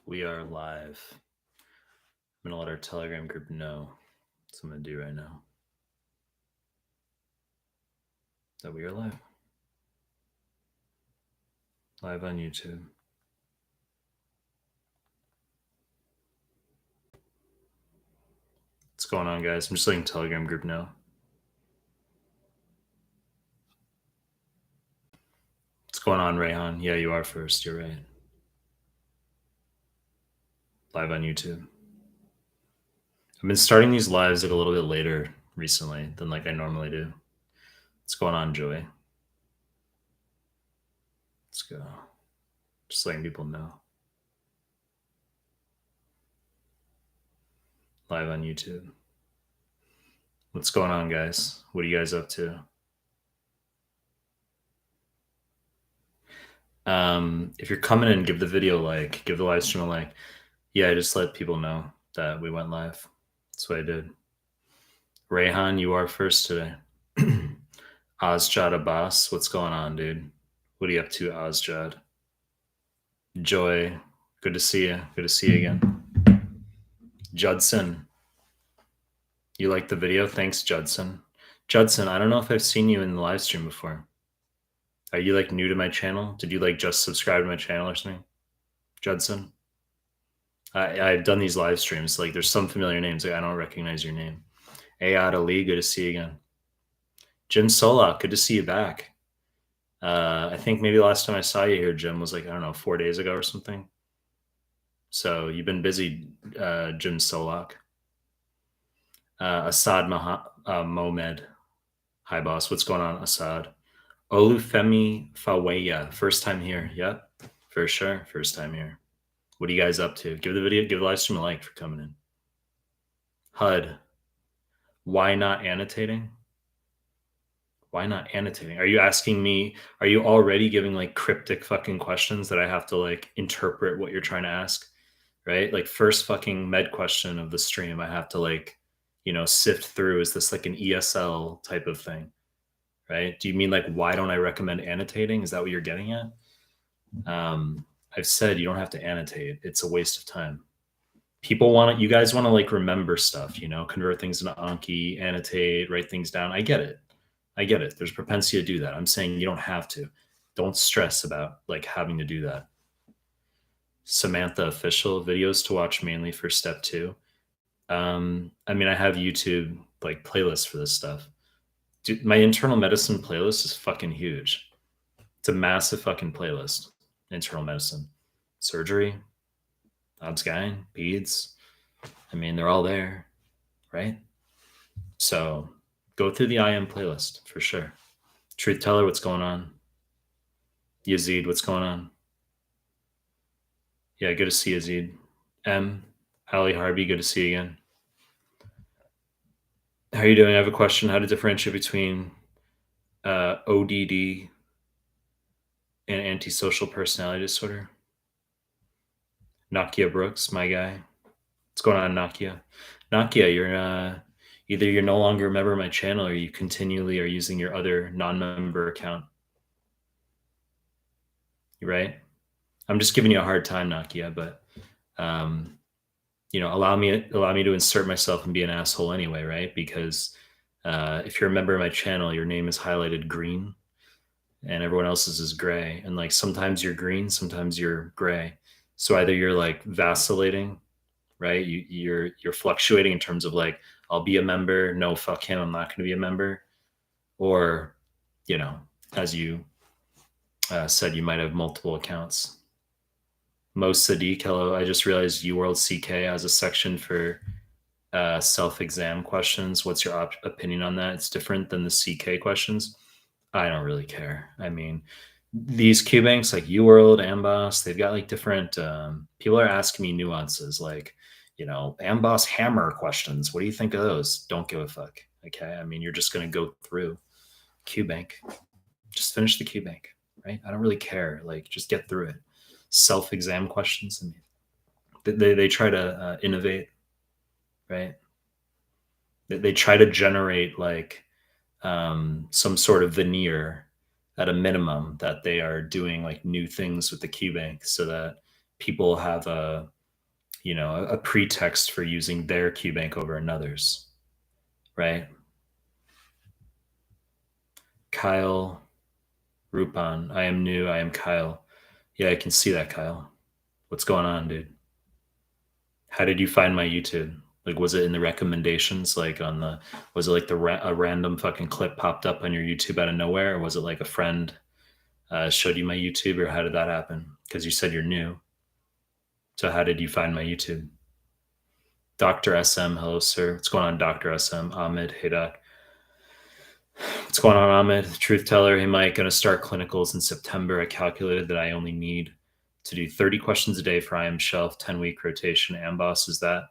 We are live. I'm gonna let our Telegram group know. That's what I'm gonna do right now. That we are live. Live on YouTube. What's going on, guys? I'm just letting Telegram group know. What's going on, Rayhan? Yeah, you are first. You're right. Live on YouTube. I've been starting these lives like a little bit later recently than like I normally do. What's going on, Joey? Let's go. Just letting people know. Live on YouTube. What's going on, guys? What are you guys up to? If you're coming in, give the video a like, give the live stream a like. Yeah, I just let people know that we went live. That's what I did. Rayhan, you are first today. Ozjad Abbas, what's going on, dude? What are you up to, Ozjad? Joy, good to see you. Good to see you again. Judson, you like the video? Thanks, Judson. Judson, I don't know if I've seen you in the live stream before. Are you like new to my channel? Did you like just subscribe to my channel or something? Judson? I've done these live streams. Like there's some familiar names. Like I don't recognize your name. Ayad Ali, good to see you again. Jim Solak, good to see you back. I think maybe the last time I saw you here, Jim, was like, I don't know, 4 days ago or something. So you've been busy, Jim Solak. Assad Mohamed. Hi, boss. What's going on, Assad? Olufemi Faweya. First time here. Yep, for sure. First time here. What are you guys up to? Give the live stream a like for coming in. HUD. Why not annotating? Why not annotating? Are you asking me, are you already giving like cryptic fucking questions that I have to like interpret what you're trying to ask? Right? Like first fucking med question of the stream, I have to like, sift through. Is this like an ESL type of thing? Right? Do you mean like, why don't I recommend annotating? Is that what you're getting at? I've said you don't have to annotate. It's a waste of time. You guys want to like remember stuff, convert things into Anki, annotate, write things down. I get it. There's propensity to do that. I'm saying you don't have to. Don't stress about like having to do that. Samantha official videos to watch mainly for step 2. I mean, I have YouTube like playlists for this stuff. Dude, my internal medicine playlist is fucking huge. It's a massive fucking playlist. Internal medicine, surgery, obs-gyn, peds. I mean, they're all there, right? So go through the IM playlist for sure. Truth Teller, what's going on? Yazid, what's going on? Yeah, good to see Yazid. Ali Harvey, good to see you again. How are you doing? I have a question. How to differentiate between ODD and antisocial personality disorder? Nakia Brooks, my guy. What's going on, Nakia? Nakia, you're either you're no longer a member of my channel or you continually are using your other non-member account. You right? I'm just giving you a hard time, Nakia, but allow me to insert myself and be an asshole anyway, right? Because if you're a member of my channel, your name is highlighted green and everyone else's is gray. And like sometimes you're green, sometimes you're gray. So either you're like vacillating, right? You're fluctuating in terms of like, I'll be a member. No, fuck him. I'm not going to be a member. Or, as you said, you might have multiple accounts. Mo Sadiq, hello. I just realized UWorld CK has a section for self-exam questions. What's your opinion on that? It's different than the CK questions. I don't really care. I mean, these Q banks like UWorld, Amboss, they've got like different, people are asking me nuances like, Amboss hammer questions. What do you think of those? Don't give a fuck. Okay. I mean, you're just going to go through QBank. Just finish the QBank, right? I don't really care. Like, just get through it. Self-exam questions. I mean, they try to innovate, right? They try to generate like some sort of veneer at a minimum that they are doing like new things with the QBank so that people have a a pretext for using their QBank over another's, right? Kyle Rupan, I am new. I am Kyle. Yeah, I can see that, Kyle. What's going on, dude? How did you find my YouTube? Like, was it in the recommendations? Like was it like a random fucking clip popped up on your YouTube out of nowhere? Or was it like a friend showed you my YouTube, or how did that happen? Because you said you're new. So how did you find my YouTube? Dr. SM, hello, sir. What's going on, Dr. SM? Ahmed, hey, doc. What's going on, Ahmed? Truth teller, hey, Mike. Going to start clinicals in September. I calculated that I only need to do 30 questions a day for IM Shelf, 10-week rotation. Amboss, is that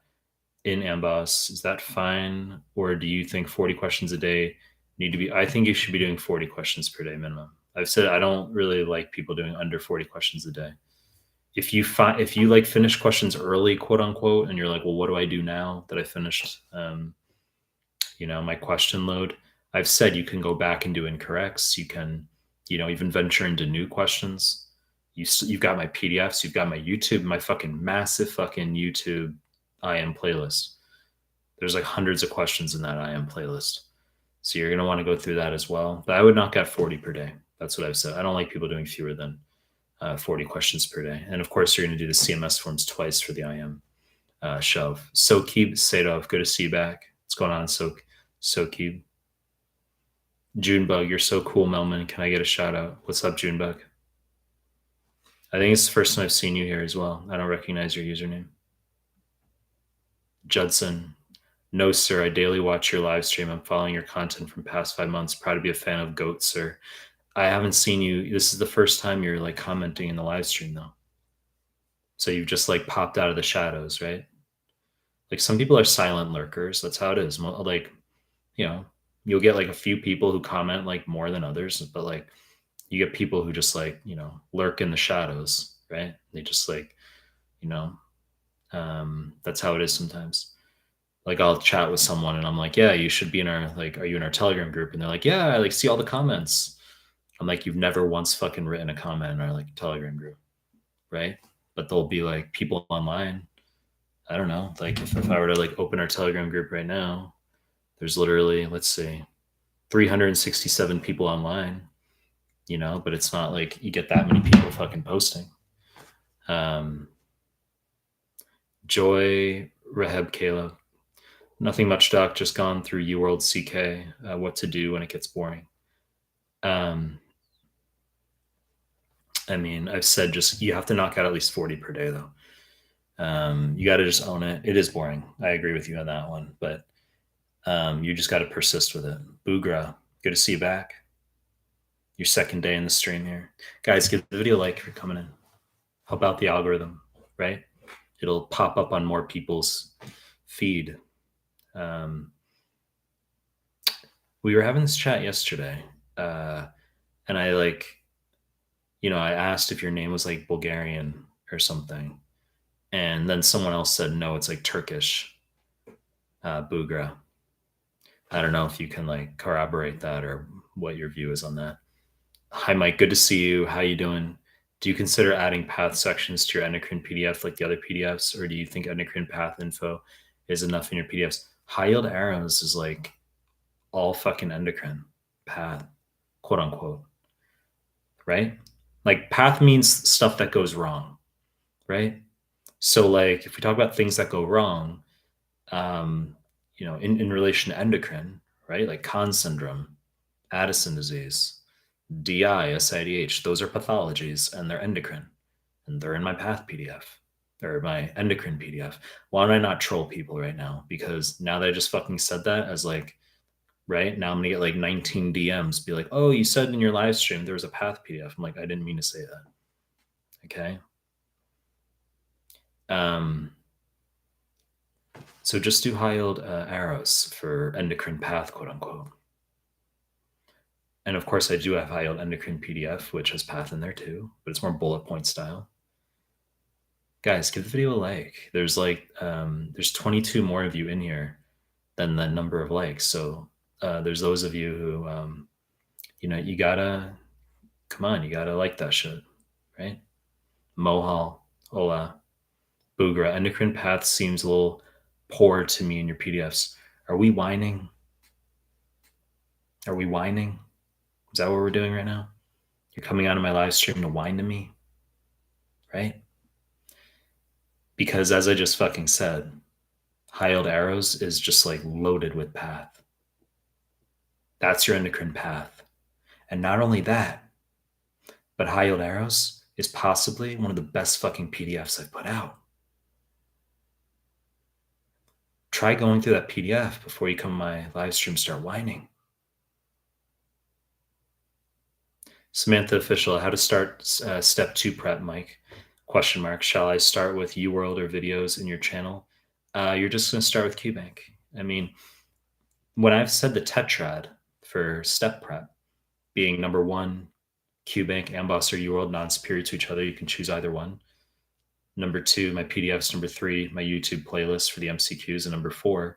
in Amboss? Is that fine? Or do you think 40 questions a day need to be? I think you should be doing 40 questions per day minimum. I've said I don't really like people doing under 40 questions a day. If you like finish questions early, quote unquote, and you're like, well, what do I do now that I finished my question load? I've said you can go back and do incorrects. You can, even venture into new questions. You've got my PDFs, you've got my YouTube, my fucking massive fucking YouTube IM playlist. There's like hundreds of questions in that IM playlist. So you're going to want to go through that as well. But I would knock out 40 per day. That's what I've said. I don't like people doing fewer than 40 questions per day. And of course, you're going to do the CMS forms twice for the IM shelf. Sokib Sadov, good to see you back. What's going on, Sokib? Junebug, you're so cool, Melman. Can I get a shout out? What's up, Junebug? I think it's the first time I've seen you here as well. I don't recognize your username. Judson, no, sir. I daily watch your live stream. I'm following your content from past 5 months. Proud to be a fan of Goat, sir. I haven't seen you. This is the first time you're like commenting in the live stream, though. So you've just like popped out of the shadows, right? Like some people are silent lurkers. That's how it is. Like, you'll get like a few people who comment like more than others, but like you get people who just like, lurk in the shadows, right? They just like, that's how it is sometimes. Like I'll chat with someone and I'm like, yeah, you should be in our, like, are you in our Telegram group? And they're like, yeah, I like see all the comments. I'm like, you've never once fucking written a comment in our like Telegram group, right? But there'll be like people online. I don't know. Like if I were to like open our Telegram group right now, there's literally, let's see, 367 people online, but it's not like you get that many people fucking posting. Joy, Rehab, Caleb. Nothing much, doc. Just gone through UWorld CK. What to do when it gets boring. I mean, I've said just you have to knock out at least 40 per day, though. You got to just own it. It is boring. I agree with you on that one, but you just got to persist with it. Boogra, good to see you back. Your second day in the stream here. Guys, give the video a like if you're coming in. Help out the algorithm, right? It'll pop up on more people's feed. We were having this chat yesterday, and I like, I asked if your name was like Bulgarian or something, and then someone else said no, it's like Turkish. Boogra. I don't know if you can like corroborate that or what your view is on that. Hi, Mike. Good to see you. How you doing? Do you consider adding path sections to your endocrine PDF like the other PDFs, or do you think endocrine path info is enough in your PDFs? High yield arrows is like all fucking endocrine path, quote unquote, right? Like path means stuff that goes wrong, right? So like if we talk about things that go wrong, in relation to endocrine, right? Like Conn syndrome, Addison disease, DI, SIDH, those are pathologies and they're endocrine and they're in my path PDF or my endocrine PDF. Why don't I not troll people right now? Because now that I just fucking said that as like, right now I'm gonna get like 19 DMs be like, oh, you said in your live stream there was a path PDF. I'm like, I didn't mean to say that. Okay. So just do high yield arrows for endocrine path, quote unquote. And of course, I do have high yield endocrine PDF, which has path in there too, but it's more bullet point style. Guys, give the video a like. There's like, there's 22 more of you in here than the number of likes. So there's those of you who, you gotta, come on, you gotta like that shit, right? Mohal, hola. Boogra, endocrine path seems a little poor to me in your PDFs. Are we whining? Are we whining? Is that what we're doing right now? You're coming out of my live stream to whine to me, right? Because as I just fucking said, high yield arrows is just like loaded with path. That's your endocrine path. And not only that, but high yield arrows is possibly one of the best fucking PDFs I've put out. Try going through that PDF before you come to my live stream, start whining. Samantha Official, how to start step 2 prep, Mike? Question mark. Shall I start with UWorld or videos in your channel? You're just going to start with QBank. I mean, when I've said the tetrad for step prep being number 1, QBank, Amboss, or UWorld, non-superior to each other, you can choose either one. Number 2, my PDFs. Number 3, my YouTube playlist for the MCQs. And number 4,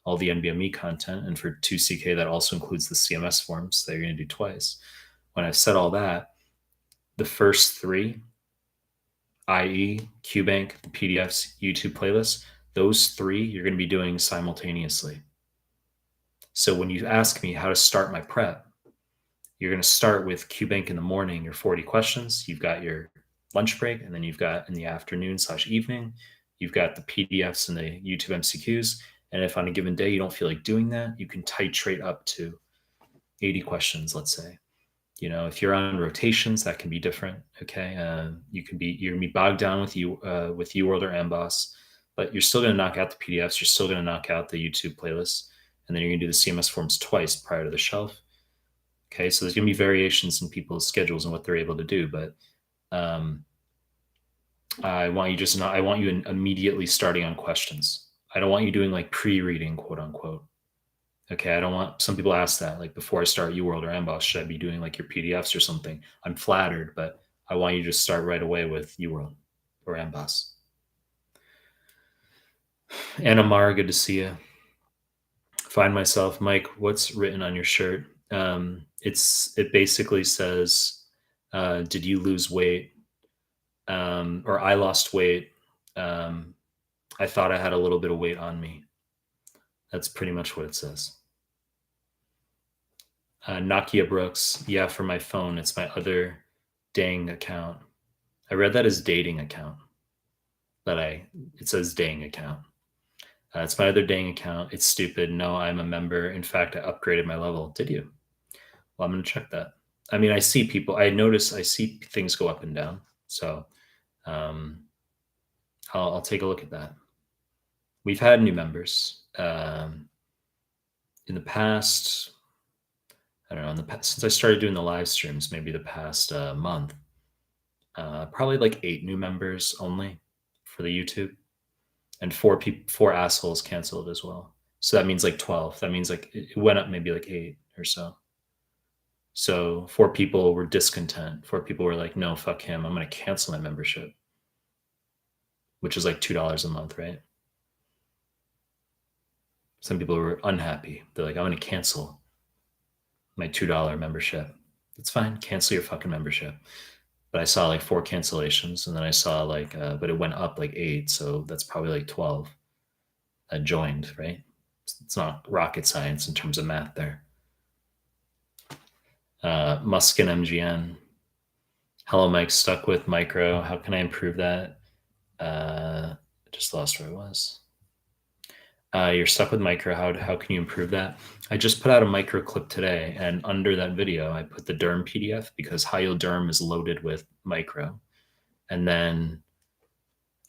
all the NBME content. And for 2CK, that also includes the CMS forms that you're going to do twice. When I've said all that, the first 3, i.e. QBank, the PDFs, YouTube playlist, those 3 you're going to be doing simultaneously. So when you ask me how to start my prep, you're going to start with QBank in the morning, your 40 questions. You've got your lunch break, and then you've got in the afternoon/evening, you've got the PDFs and the YouTube MCQs. And if on a given day you don't feel like doing that, you can titrate up to 80 questions, let's say. You know, if you're on rotations, that can be different. Okay, you're gonna be bogged down with UWorld or Amboss, but you're still gonna knock out the PDFs. You're still gonna knock out the YouTube playlists, and then you're gonna do the CMS forms twice prior to the shelf. Okay, so there's gonna be variations in people's schedules and what they're able to do, but I want you immediately starting on questions. I don't want you doing like pre-reading, quote unquote. Okay, I don't want, some people ask that, like before I start UWorld or Amboss, should I be doing like your PDFs or something? I'm flattered, but I want you to just start right away with UWorld or Amboss. Anna Mara, good to see you. Find myself, Mike, what's written on your shirt? It basically says, did you lose weight? Or I lost weight. I thought I had a little bit of weight on me. That's pretty much what it says. Nakia Brooks, yeah, for my phone. It's my other dang account. I read that as dating account, but it says dang account. It's my other dang account. It's stupid. No, I'm a member. In fact, I upgraded my level. Did you? Well, I'm going to check that. I mean, I see things go up and down. So I'll take a look at that. We've had new members in the past. I don't know, since I started doing the live streams, maybe the past month, probably like 8 new members only for the YouTube, and 4 assholes canceled as well. So that means like 12. That means like it went up maybe like 8 or so. So 4 people were discontent. 4 people were like, no, fuck him. I'm going to cancel my membership, which is like $2 a month, right? Some people were unhappy. They're like, I'm going to cancel my $2 membership. It's fine. Cancel your fucking membership. But I saw like 4 cancellations, and then I saw like, but it went up like 8. So that's probably like 12 joined, right? It's not rocket science in terms of math there. Muskin MGN. Hello, Mike. Stuck with micro. How can I improve that? Just lost where I was. You're stuck with micro. How can you improve that? I just put out a micro clip today, and under that video, I put the derm PDF because high yield derm is loaded with micro. And then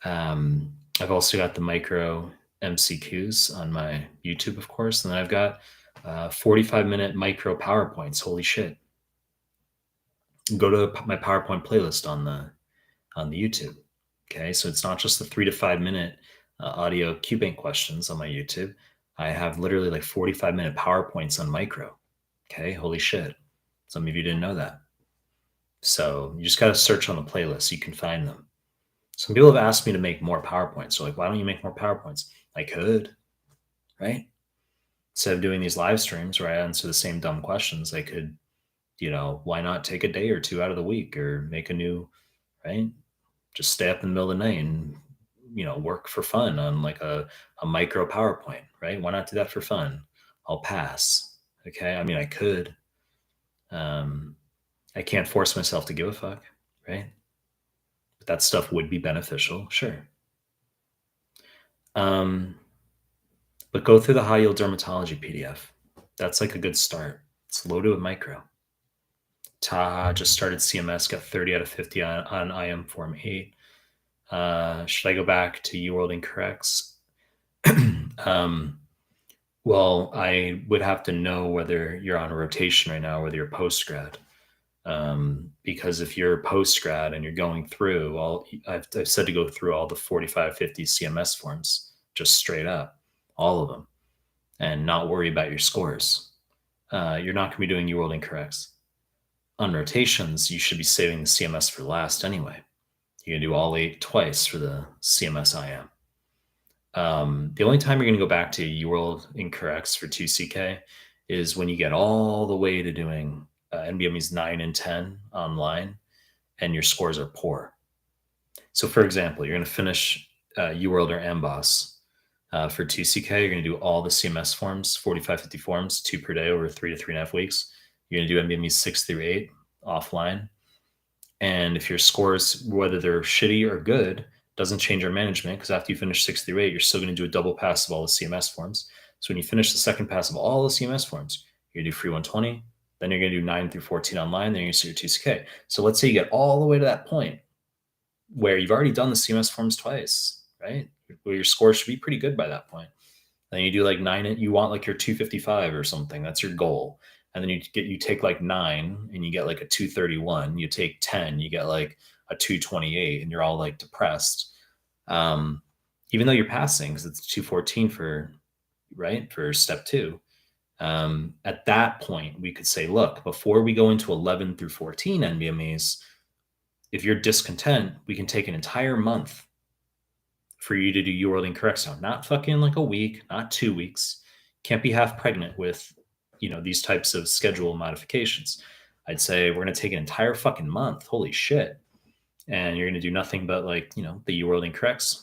I've also got the micro MCQs on my YouTube, of course. And then I've got 45-minute micro PowerPoints. Holy shit. Go to my PowerPoint playlist on the YouTube. Okay, so it's not just the 3 to 5 minute audio QBank questions on my YouTube. I have literally like 45-minute PowerPoints on micro. Okay, holy shit. Some of you didn't know that. So you just got to search on the playlist. You can find them. Some people have asked me to make more PowerPoints. So like, why don't you make more PowerPoints? I could, right? Instead of doing these live streams where I answer the same dumb questions, I could, why not take a day or 2 out of the week or make a new, right? Just stay up in the middle of the night and work for fun on like a micro PowerPoint, right? Why not do that for fun? I'll pass. Okay. I mean, I could. Um, I can't force myself to give a fuck, right? But that stuff would be beneficial, sure. Um, but go through the high yield dermatology PDF. That's like a good start. It's loaded with micro. Taha just started CMS, got 30 out of 50 on IM Form 8. Should I go back to UWorld Incorrects? Well, I would have to know whether you're on a rotation right now, whether you're post grad. Because if you're post grad and you're going through I've said to go through all the 45, 50 CMS forms, just straight up, all of them, and not worry about your scores. You're not going to be doing UWorld Incorrects. On rotations, you should be saving the CMS for last anyway. You're going to do all 8 twice for the CMS IM. The only time you're going to go back to UWorld Incorrects for 2CK is when you get all the way to doing NBMEs 9 and 10 online and your scores are poor. So, for example, you're going to finish UWorld or MBOS for 2CK. You're going to do all the CMS forms, 45, 50 forms, 2 per day over 3 to 3.5 weeks. You're going to do NBMEs 6 through 8 offline. And if your scores, whether they're shitty or good, doesn't change our management, because after you finish 6 through 8, you're still going to do a double pass of all the CMS forms. So when you finish the second pass of all the CMS forms, you're going to do free 120, then you're going to do 9 through 14 online, then you're going to see your 2CK. So let's say you get all the way to that point where you've already done the CMS forms twice, right? Where your score should be pretty good by that point. Then you do like 9, you want like your 255 or something. That's your goal. And then you take like 9 and you get like a 231. You take 10, you get like a 228, and you're all like depressed. Even though you're passing, because it's 214 for step 2. At that point, we could say, look, before we go into 11 through 14 NBMEs, if you're discontent, we can take an entire month for you to do UWorld Incorrects now. Not fucking like a week, not 2 weeks. Can't be half pregnant with, these types of schedule modifications. I'd say we're going to take an entire fucking month. Holy shit. And you're going to do nothing but like, the UWorld Incorrects,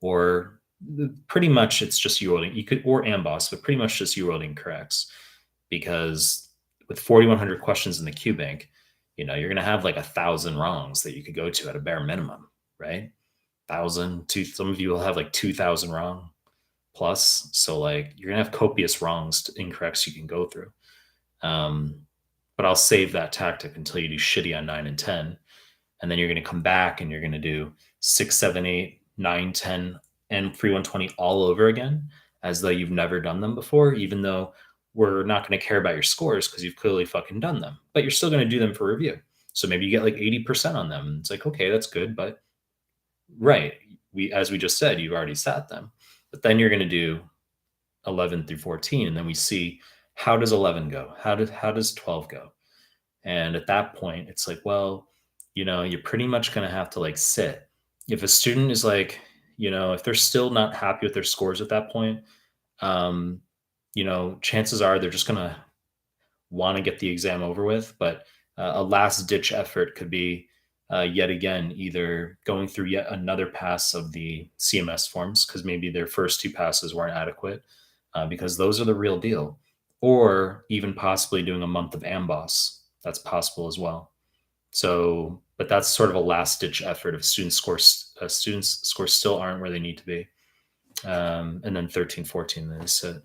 or pretty much it's just UWorld. You could, or AMBOSS, but pretty much just UWorld Incorrects, because with 4,100 questions in the Q bank, you're going to have like 1,000 wrongs that you could go to at a bare minimum, right? 1,000, some of you will have like 2,000 wrong plus. So like you're gonna have copious wrongs, incorrects you can go through. But I'll save that tactic until you do shitty on 9 and 10, and then you're gonna come back and you're gonna do 6, 7, 8, 9, 10, and free 120 all over again, as though you've never done them before, even though we're not going to care about your scores because you've clearly fucking done them, but you're still going to do them for review. So maybe you get like 80% on them. It's like, okay, that's good, but right. As we just said, you've already sat them, but then you're going to do 11 through 14. And then we see, how does 11 go? How does 12 go? And at that point, it's like, well, you're pretty much going to have to like sit. If a student is like, if they're still not happy with their scores at that point, chances are they're just going to want to get the exam over with. But a last ditch effort could be, yet again, either going through yet another pass of the CMS forms, because maybe their first 2 passes weren't adequate, because those are the real deal, or even possibly doing a month of AMBOSS. That's possible as well. So, but that's sort of a last ditch effort if students' scores still aren't where they need to be. And then 13, 14, they sit.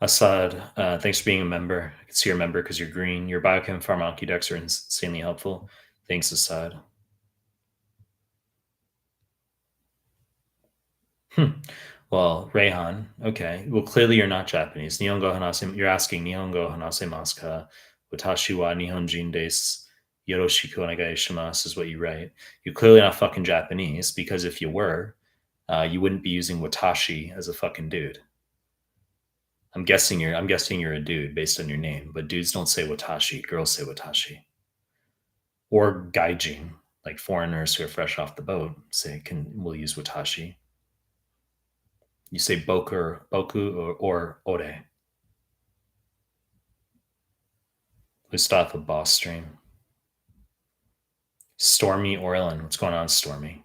Assad, thanks for being a member. I can see you're a member because you're green. Your biochem pharmacology decks are insanely helpful. Thanks, Assad. Well, Rayhan, okay. Well, clearly you're not Japanese. Nihongo hanase, you're asking Nihongo hanasemasu ka? Watashi wa Nihonjin desu. Yoroshiku onegai shimasu is what you write. You're clearly not fucking Japanese, because if you were, you wouldn't be using watashi as a fucking dude. I'm guessing you're a dude based on your name, but dudes don't say watashi. Girls say watashi. Or gaijin, like foreigners who are fresh off the boat, will use watashi. You say boku or ore. Mustafa Boss Stream. Stormy Orlin. What's going on, Stormy?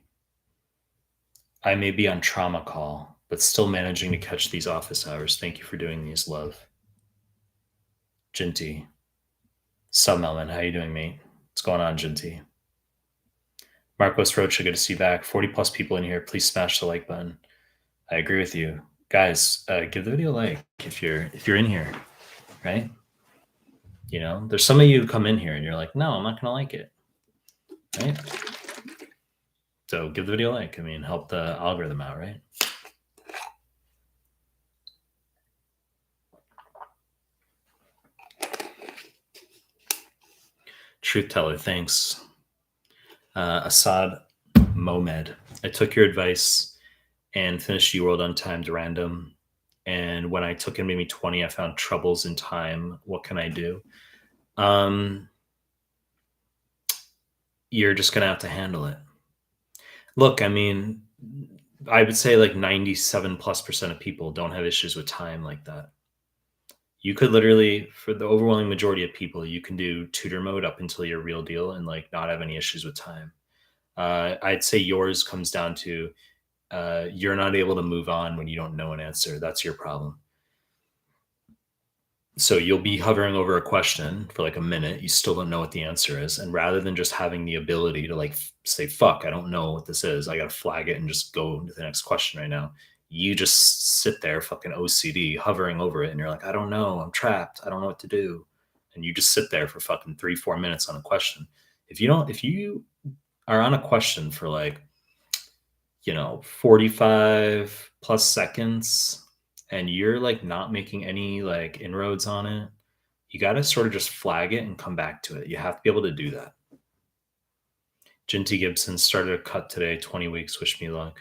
I may be on trauma call, but still managing to catch these office hours. Thank you for doing these, love. Jinty. Sub Melman, how you doing, mate? What's going on, Jinty? Marcos Rocha, good to see you back. 40 plus people in here. Please smash the like button. I agree with you. Guys, give the video a like if you're in here, right? You know, there's some of you who come in here and you're like, no, I'm not gonna like it. Right? So give the video a like. I mean, help the algorithm out, right? Truth teller, thanks. Assad Momed, I took your advice and finished UWorld on timed random. And when I took NBME 20, I found troubles in time. What can I do? You're just gonna have to handle it. Look, I mean, I would say like 97+% of people don't have issues with time like that. You could literally, for the overwhelming majority of people, you can do tutor mode up until your real deal and like not have any issues with time. I'd say yours comes down to you're not able to move on when you don't know an answer. That's your problem. So you'll be hovering over a question for like a minute. You still don't know what the answer is. And rather than just having the ability to like say, fuck, I don't know what this is, I got to flag it and just go to the next question right now. You just sit there fucking OCD hovering over it. And you're like, I don't know. I'm trapped. I don't know what to do. And you just sit there for fucking 3-4 minutes on a question. If you are on a question for like, 45 plus seconds and you're like not making any like inroads on it, you got to sort of just flag it and come back to it. You have to be able to do that. Jinty Gibson started a cut today, 20 weeks. Wish me luck.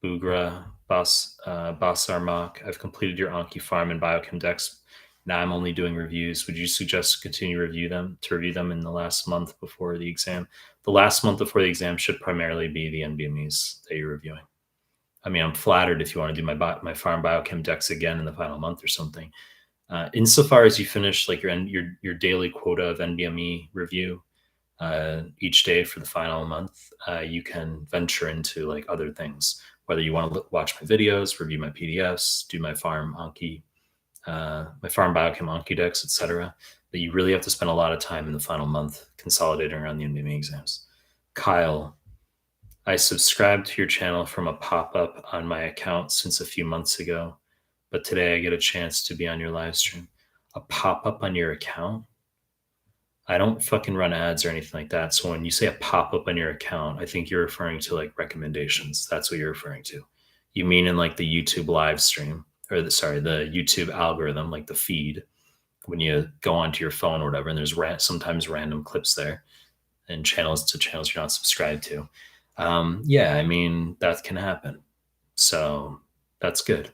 Bugra, Basar Mock, I've completed your Anki farm and Biochem Dex. Now I'm only doing reviews. Would you suggest to continue to review them in the last month before the exam? The last month before the exam should primarily be the NBMEs that you're reviewing. I mean, I'm flattered if you want to do my farm biochem decks again in the final month or something. Insofar as you finish like your daily quota of NBME review each day for the final month, you can venture into like other things. Whether you want to watch my videos, review my PDFs, do my farm Anki. My farm biochem Anki decks, etc. But you really have to spend a lot of time in the final month consolidating around the NBME exams. Kyle, I subscribed to your channel from a pop-up on my account since a few months ago, but today I get a chance to be on your live stream. A pop-up on your account? I don't fucking run ads or anything like that. So when you say a pop-up on your account, I think you're referring to like recommendations. That's what you're referring to. You mean in like the YouTube live stream. Or the YouTube algorithm, like the feed, when you go onto your phone or whatever, and there's sometimes random clips there and channels you're not subscribed to. Yeah, I mean, that can happen. So that's good.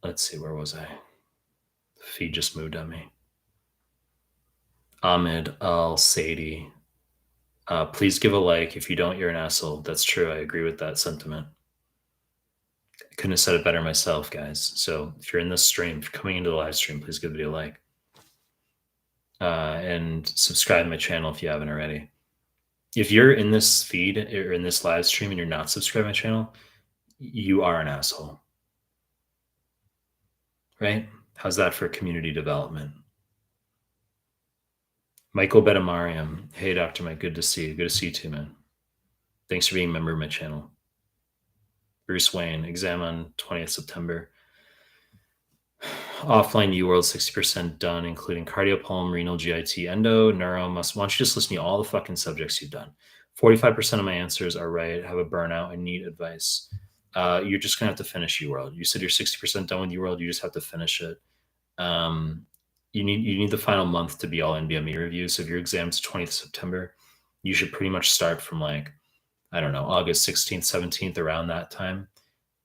Let's see, where was I? The feed just moved on me. Ahmed Al Sadie. Please give a like. If you don't, you're an asshole. That's true. I agree with that sentiment. Couldn't have said it better myself, guys. So if you're in this stream, if you're coming into the live stream, please give the video a like. And subscribe to my channel if you haven't already. If you're in this feed or in this live stream and you're not subscribed to my channel, you are an asshole. Right? How's that for community development? Michael Betamariam. Hey, Dr. Mike, good to see you. Good to see you too, man. Thanks for being a member of my channel. Bruce Wayne, exam on 20th September. Offline UWorld, 60% done, including cardiopulm, renal, GIT, endo, neuro, why don't you just list me all the fucking subjects you've done? 45% of my answers are right, have a burnout, and need advice. You're just gonna have to finish UWorld. You said you're 60% done with UWorld, you just have to finish it. You need the final month to be all NBME reviews. So if your exam's 20th September, you should pretty much start from like, I don't know, August 16th, 17th, around that time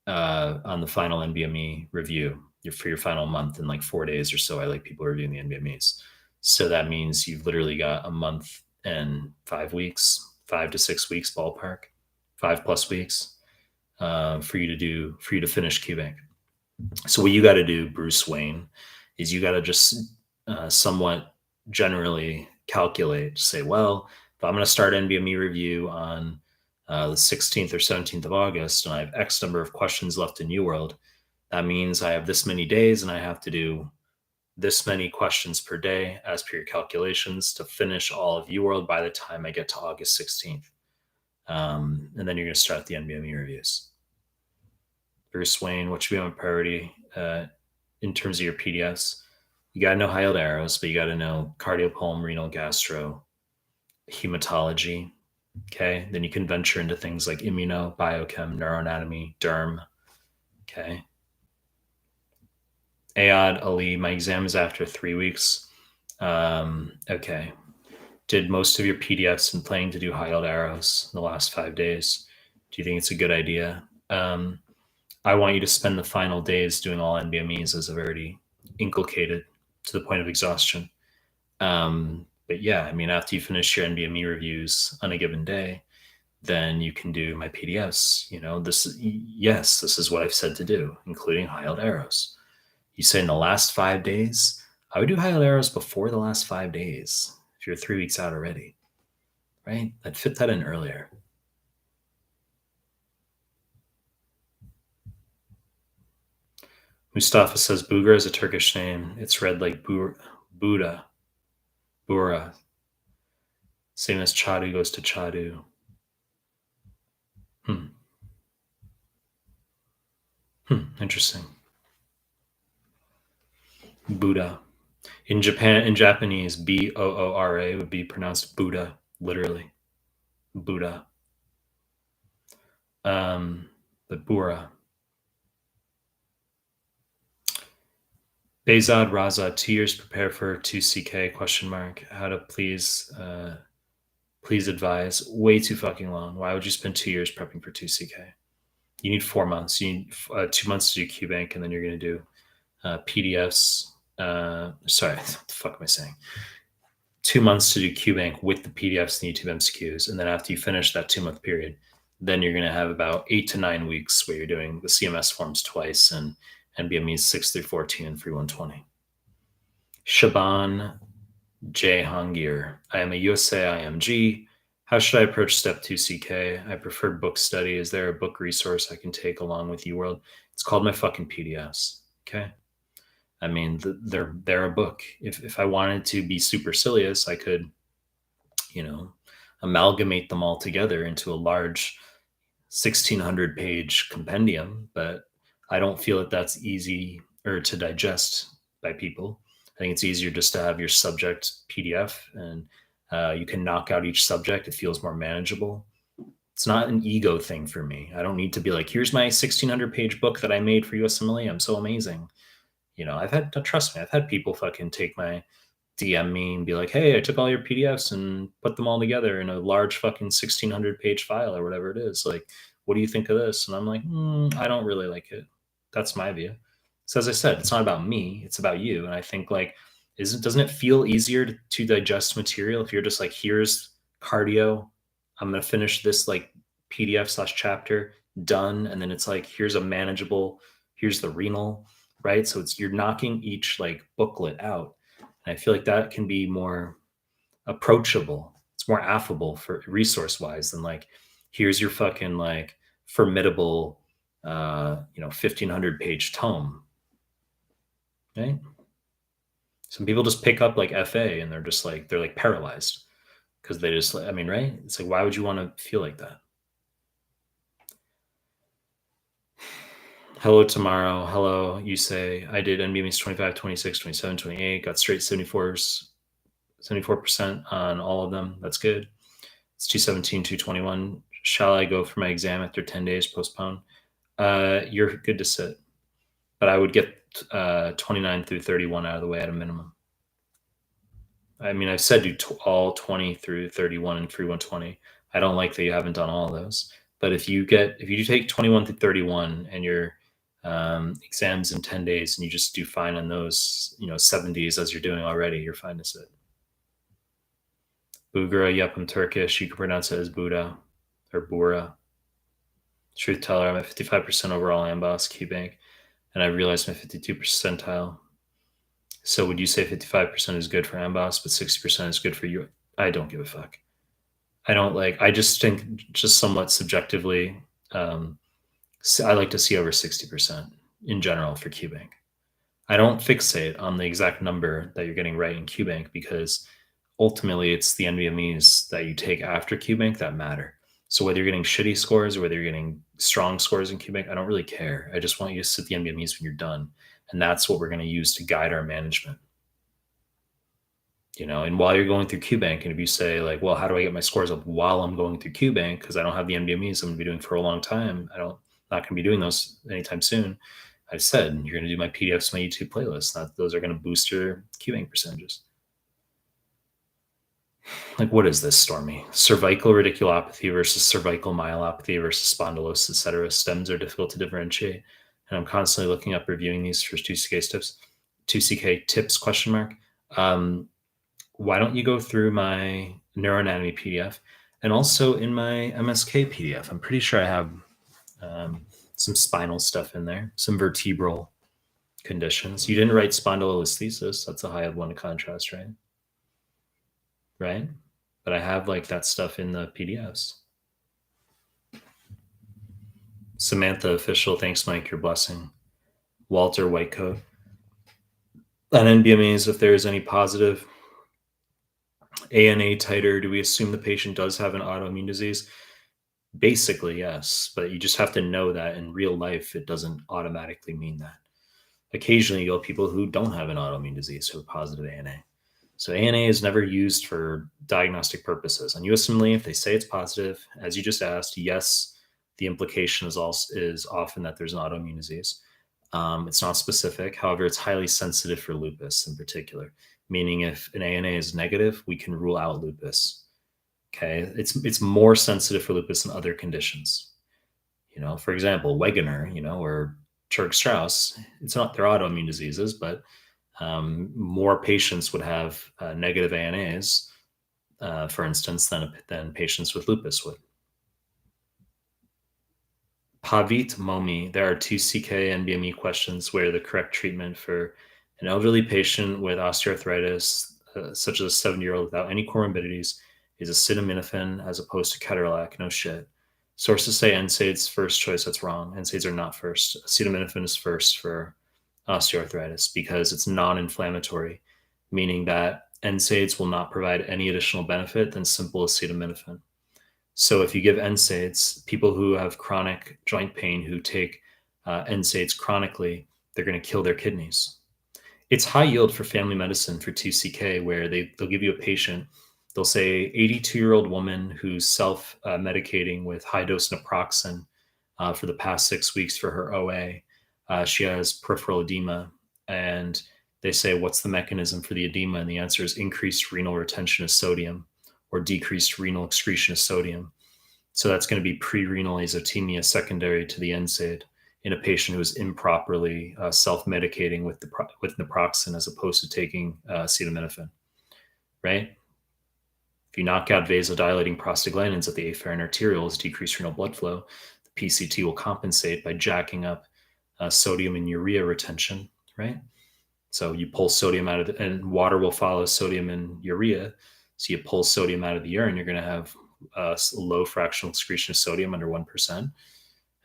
on the final NBME review for your final month in like 4 days or so. I like people reviewing the NBMEs. So that means you've literally got a month and 5 weeks, 5 to 6 weeks ballpark, 5+ weeks for you to finish QBank. So what you got to do, Bruce Wayne, is you got to just somewhat generally calculate, say, well, if I'm going to start NBME review on the 16th or 17th of August, and I have X number of questions left in UWorld, that means I have this many days and I have to do this many questions per day as per your calculations to finish all of UWorld by the time I get to August 16th. And then you're going to start the NBME reviews. Bruce Wayne, what should be on priority in terms of your PDFs? You got to know high yield arrows, but you got to know cardiopulmonary, renal, gastro, hematology. Okay. Then you can venture into things like immuno, biochem, neuroanatomy, derm. Okay. Ayad Ali, my exam is after 3 weeks. Okay. Did most of your PDFs and planning to do high yield arrows in the last 5 days? Do you think it's a good idea? I want you to spend the final days doing all NBMEs, as I've already inculcated, to the point of exhaustion. But yeah, I mean, after you finish your NBME reviews on a given day, then you can do my PDFs. This is what I've said to do, including high yield arrows. You say in the last 5 days, I would do high yield arrows before the last 5 days. If you're 3 weeks out already, right? I'd fit that in earlier. Mustafa says Bugra is a Turkish name. It's read like Buddha. Bura. Same as Chadu goes to Chadu. Interesting. Buddha. In Japanese, Boora would be pronounced Buddha, literally. Buddha. But Bura. Bezad Raza, 2 years prepare for 2CK, question mark. How to please advise. Way too fucking long. Why would you spend 2 years prepping for 2CK? You need 4 months. You need 2 months to do QBank, and then you're going to do PDFs. Sorry, what the fuck am I saying? 2 months to do QBank with the PDFs and YouTube MCQs. And then after you finish that 2-month period, then you're going to have about 8 to 9 weeks where you're doing the CMS forms twice and NBMEs 6 through 14 and 120. Shaban J. Hongir. I am a USA IMG. How should I approach step 2CK? I prefer book study. Is there a book resource I can take along with UWorld? It's called my fucking PDFs. Okay. I mean, they're a book. If I wanted to be supercilious, I could, amalgamate them all together into a large 1,600 page compendium, but I don't feel that that's easy or to digest by people. I think it's easier just to have your subject PDF, and you can knock out each subject. It feels more manageable. It's not an ego thing for me. I don't need to be like, here's my 1,600 page book that I made for USMLE. I'm so amazing. Trust me, I've had people fucking take my DM me and be like, hey, I took all your PDFs and put them all together in a large fucking 1,600 page file or whatever it is. Like, what do you think of this? And I'm like, I don't really like it. That's my view. So as I said, it's not about me, it's about you. And I think like, doesn't it feel easier to digest material if you're just like, here's cardio, I'm going to finish this like PDF/chapter, done. And then it's like, here's a manageable, here's the renal, right? So you're knocking each like booklet out. And I feel like that can be more approachable. It's more affable for resource wise than like, here's your fucking like formidable, 1,500 page tome. Right? Some people just pick up like FA and they're like paralyzed because they just, I mean, right? It's like, why would you want to feel like that? Hello, tomorrow. Hello, you say, I did NBMEs 25, 26, 27, 28, got straight 74% on all of them. That's good. It's 217, 221. Shall I go for my exam after 10 days postpone? You're good to sit, but I would get 29 through 31 out of the way at a minimum. I mean, I've said do all 20 through 31 and 120. I don't like that you haven't done all of those. But if you take 21 through 31 and your exams in 10 days and you just do fine on those, 70s as you're doing already, you're fine to sit. Bugra, yep, I'm Turkish. You can pronounce it as Buddha or Bura. Truth teller, I'm at 55% overall AMBOSS QBank, and I realized my 52 percentile. So would you say 55% is good for MBOS, but 60% is good for you? I don't give a fuck. I just think just somewhat subjectively, I like to see over 60% in general for QBank. I don't fixate on the exact number that you're getting right in QBank because ultimately it's the NVMEs that you take after QBank that matter. So whether you're getting shitty scores or whether you're getting strong scores in QBank, I don't really care. I just want you to sit the NVMEs when you're done. And that's what we're going to use to guide our management. And while you're going through QBank, and if you say like, well, how do I get my scores up while I'm going through QBank? Because I don't have the NVMEs I'm going to be doing for a long time. Not going to be doing those anytime soon. I've said you're going to do my PDFs, my YouTube playlist. Those are going to boost your QBank percentages. Like, what is this, Stormy? Cervical radiculopathy versus cervical myelopathy versus spondylosis, etc. Stems are difficult to differentiate, and I'm constantly looking up, reviewing these for 2CK tips. 2CK tips ? Why don't you go through my neuroanatomy PDF and also in my MSK PDF? I'm pretty sure I have some spinal stuff in there, some vertebral conditions. You didn't write spondylolisthesis. That's a high one to contrast, right? Right? But I have like that stuff in the PDFs. Samantha Official, thanks, Mike, your blessing. Walter Whitecoat. On NBMEs, if there is any positive ANA titer, do we assume the patient does have an autoimmune disease? Basically, yes, but you just have to know that in real life, it doesn't automatically mean that. Occasionally, you'll have people who don't have an autoimmune disease who have positive ANA. So ANA is never used for diagnostic purposes. On USMLE, if they say it's positive, as you just asked, yes, the implication is often that there's an autoimmune disease. It's not specific. However, it's highly sensitive for lupus in particular, meaning if an ANA is negative, we can rule out lupus. Okay, it's more sensitive for lupus than other conditions. For example, Wegener, or Churg-Strauss, it's not their autoimmune diseases, but more patients would have negative ANAs, for instance, than patients with lupus would. Pavit Momi, there are 2CK and BME questions where the correct treatment for an elderly patient with osteoarthritis, such as a 70-year-old without any comorbidities, is acetaminophen as opposed to ketorolac. No shit. Sources say NSAID's first choice. That's wrong. NSAIDs are not first. Acetaminophen is first for osteoarthritis because it's non-inflammatory, meaning that NSAIDs will not provide any additional benefit than simple acetaminophen. So if you give NSAIDs, people who have chronic joint pain who take NSAIDs chronically, they're going to kill their kidneys. It's high yield for family medicine for 2CK, where they'll give you a patient. They'll say 82-year-old woman who's self-medicating with high-dose naproxen for the past 6 weeks for her OA. She has peripheral edema, and they say, what's the mechanism for the edema? And the answer is increased renal retention of sodium or decreased renal excretion of sodium. So that's going to be pre-renal azotemia secondary to the NSAID in a patient who is improperly self-medicating with naproxen as opposed to taking acetaminophen, right? If you knock out vasodilating prostaglandins at the afferent arterioles, decrease renal blood flow, the PCT will compensate by jacking up sodium and urea retention, right? So you pull sodium out of and water will follow sodium and urea. So you pull sodium out of the urine, you're going to have a low fractional excretion of sodium under 1%. And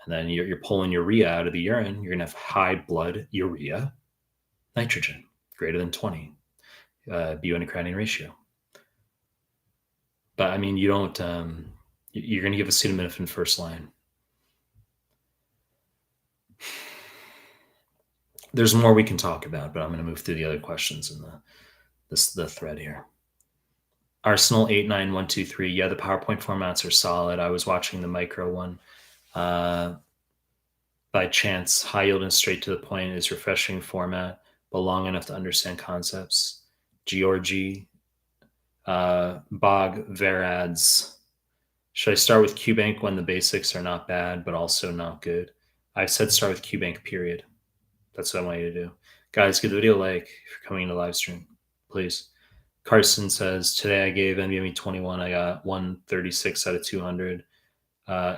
then you're pulling urea out of the urine, you're going to have high blood urea nitrogen, greater than 20 bioinocreatinine ratio. But I mean, you don't, you're going to give acetaminophen first line. There's more we can talk about, but I'm going to move through the other questions in the thread here. Arsenal 89123. Yeah, the PowerPoint formats are solid. I was watching the micro one. By chance, high yield and straight to the point is refreshing format, but long enough to understand concepts. Georgie, Bog, Verads. Should I start with QBank when the basics are not bad, but also not good? I've said start with QBank, period. That's what I want you to do. Guys, give the video a like if you're coming into live stream, please. Carson says, today I gave NVMe 21. I got 136 out of 200.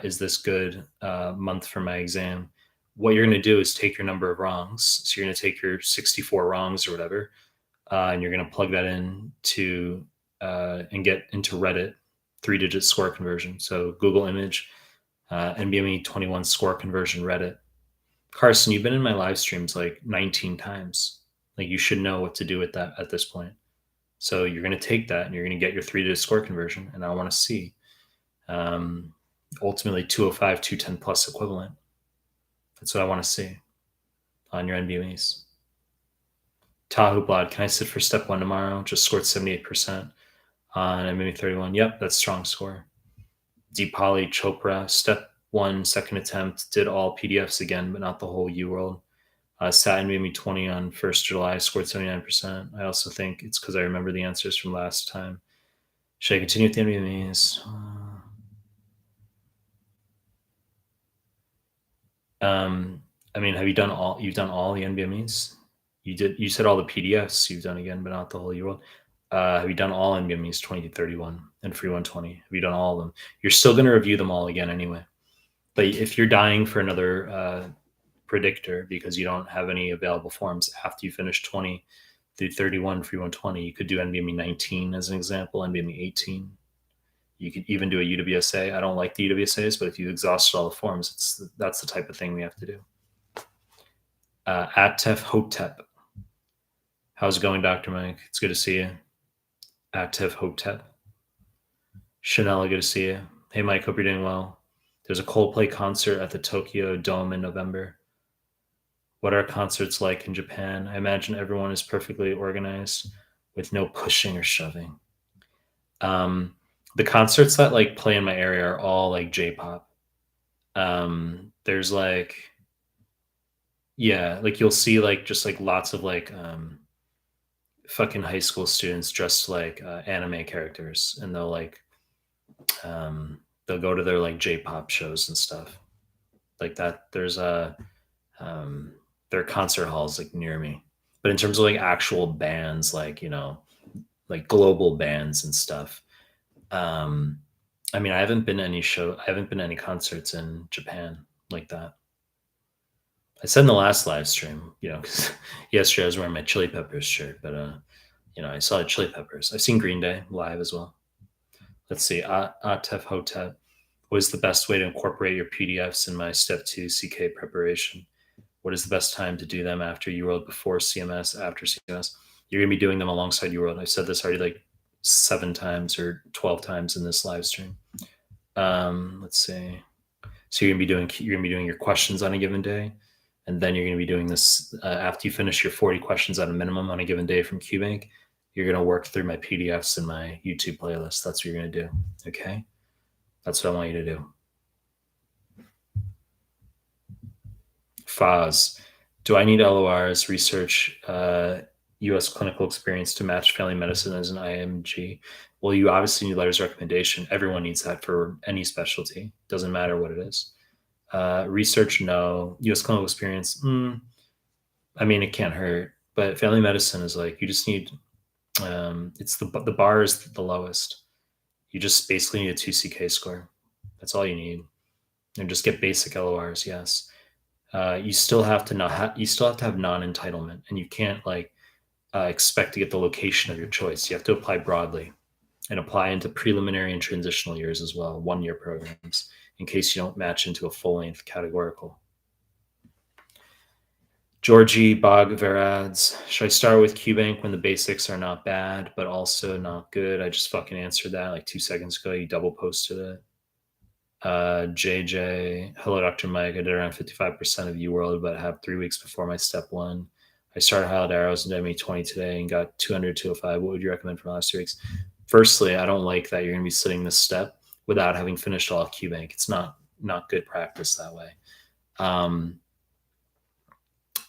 Is this good month for my exam? What you're going to do is take your number of wrongs. So you're going to take your 64 wrongs or whatever, and you're going to plug that in to and get into Reddit 3-digit score conversion. So Google image, NBME 21 score conversion Reddit. Carson, you've been in my live streams like 19 times. Like you should know what to do with that at this point. So you're going to take that and you're going to get your 3-digit score conversion. And I want to see ultimately 205, 210 plus equivalent. That's what I want to see on your NBMEs. Tahoe Blad, can I sit for step 1 tomorrow? Just scored 78% on NBME 31. Yep, that's strong score. Deepali Chopra, step 1, second attempt, did all PDFs again, but not the whole UWorld. Sat NBME 20 on 1st July, scored 79%. I also think it's because I remember the answers from last time. Should I continue with the NBMEs? I mean, you've done all the NBMEs? You said all the PDFs you've done again, but not the whole UWorld. Have you done all NBMEs 20 to 31 and free 120? Have you done all of them? You're still going to review them all again anyway. But if you're dying for another predictor because you don't have any available forms after you finish 20 through 31 free 120, you could do NBME 19 as an example, NBME 18. You could even do a UWSA. I don't like the UWSAs, but if you exhausted all the forms, that's the type of thing we have to do. Atef Hotep. How's it going, Dr. Mike? It's good to see you. Atef Hotep. Chanel, good to see you. Hey, Mike, hope you're doing well. There's a Coldplay concert at the Tokyo Dome in November. What are concerts like in Japan? I imagine everyone is perfectly organized with no pushing or shoving. The concerts that like play in my area are all like J-pop. There's like, yeah, like you'll see like just like lots of like fucking high school students dressed like anime characters, and they'll go to their like J-pop shows and stuff like that. There's there are concert halls like near me, but in terms of like actual bands, like like global bands and stuff, I mean, I haven't been to any concerts in Japan like that. I said in the last live stream, because yesterday I was wearing my Chili Peppers shirt, but I saw the Chili Peppers. I've seen Green Day live as well. Let's see, Atef Hotep. What is the best way to incorporate your PDFs in my step 2 CK preparation? What is the best time to do them after UWorld, before CMS, after CMS? You're going to be doing them alongside UWorld. I've said this already like 7 times or 12 times in this live stream. Let's see. So you're going to be doing your questions on a given day, and then you're going to be doing this after you finish your 40 questions at a minimum on a given day from QBank. You're going to work through my PDFs in my YouTube playlist. That's what you're going to do. Okay. That's what I want you to do. Faz, do I need LORs, research, U.S. clinical experience to match family medicine as an IMG? Well, you obviously need letters of recommendation. Everyone needs that for any specialty. Doesn't matter what it is. Research, no. U.S. clinical experience, I mean, it can't hurt. But family medicine is like, you just need, it's the bar is the lowest. You just basically need a 2 CK score. That's all you need. And just get basic LORs, yes. You still have to have non-entitlement, and you can't expect to get the location of your choice. You have to apply broadly and apply into preliminary and transitional years as well, 1-year programs, in case you don't match into a full-length categorical. Georgie Bog Verads, should I start with QBank when the basics are not bad, but also not good? I just fucking answered that like 2 seconds ago. You double posted it. JJ, hello, Dr. Mike. I did around 55% of UWorld, but I have 3 weeks before my step 1. I started Highlight Arrows and did 20 today and got 200, 205. What would you recommend for the last 2 weeks? Firstly, I don't like that you're going to be sitting this step without having finished all of QBank. It's not good practice that way.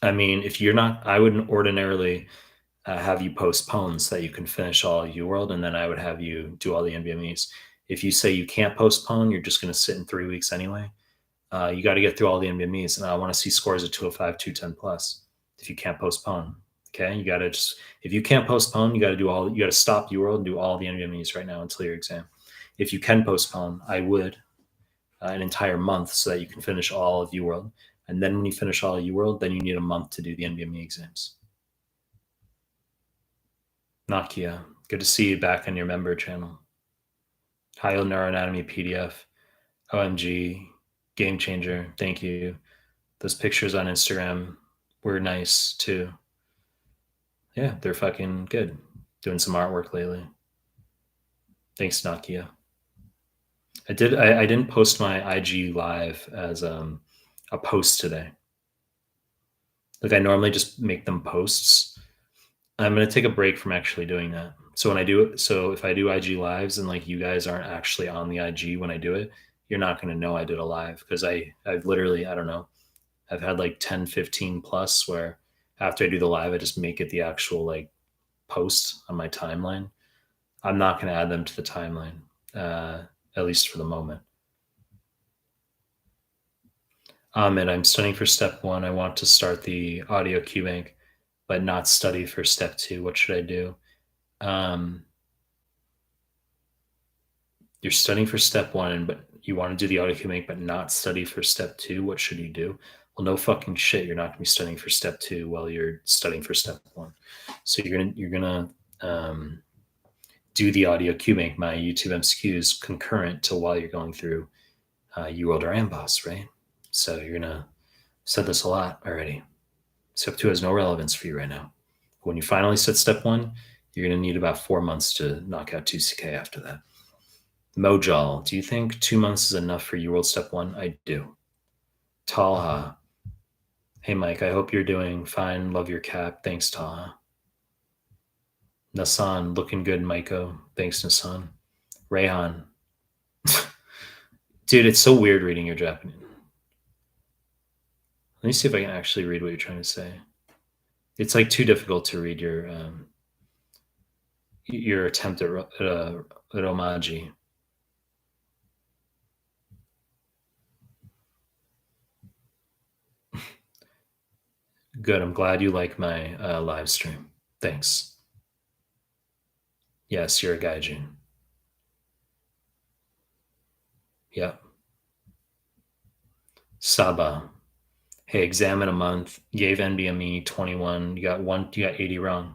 I mean, if you're not, I wouldn't ordinarily have you postpone so that you can finish all of UWorld, and then I would have you do all the NBMEs. If you say you can't postpone, you're just going to sit in 3 weeks anyway. You got to get through all the NBMEs, and I want to see scores of 205, 210 plus. If you can't postpone, okay, you got to if you can't postpone, you got to stop UWorld and do all the NBMEs right now until your exam. If you can postpone, I would an entire month so that you can finish all of UWorld. And then when you finish all of UWorld, then you need a month to do the NBME exams. Nakia, good to see you back on your member channel. Hyo Neuroanatomy PDF. OMG, game changer. Thank you. Those pictures on Instagram were nice too. Yeah, they're fucking good. Doing some artwork lately. Thanks, Nakia. I didn't post my IG live as a post today. Like I normally just make them posts. I'm gonna take a break from actually doing that. So if I do IG lives and like you guys aren't actually on the IG when I do it, you're not gonna know I did a live because I've literally, I don't know, I've had like 10, 15 plus where after I do the live, I just make it the actual like post on my timeline. I'm not gonna add them to the timeline, at least for the moment. And I'm studying for step 1. I want to start the audio Q bank, but not study for step 2. What should I do? You're studying for step 1, but you want to do the audio Q bank, but not study for step 2. What should you do? Well, no fucking shit. You're not going to be studying for step 2 while you're studying for step 1. So you're gonna do the audio Q bank, my YouTube MCQs, concurrent to while you're going through UWorld or Amboss, right? So you're gonna said this a lot already. Step 2 has no relevance for you right now. When you finally set step 1, you're going to need about 4 months to knock out 2CK after that. Mojal, do you think 2 months is enough for UWorld step 1? I do. Talha, hey Mike, I hope you're doing fine. Love your cap. Thanks, Talha. Nasan, looking good, Maiko. Thanks, Nasan. Rayhan, dude, it's so weird reading your Japanese. Let me see if I can actually read what you're trying to say. It's like too difficult to read your attempt at Romaji. Good. I'm glad you like my live stream. Thanks. Yes, you're a gaijin. Yep. Saba. Hey, exam in a month. Gave NBME 21. You got 80 wrong.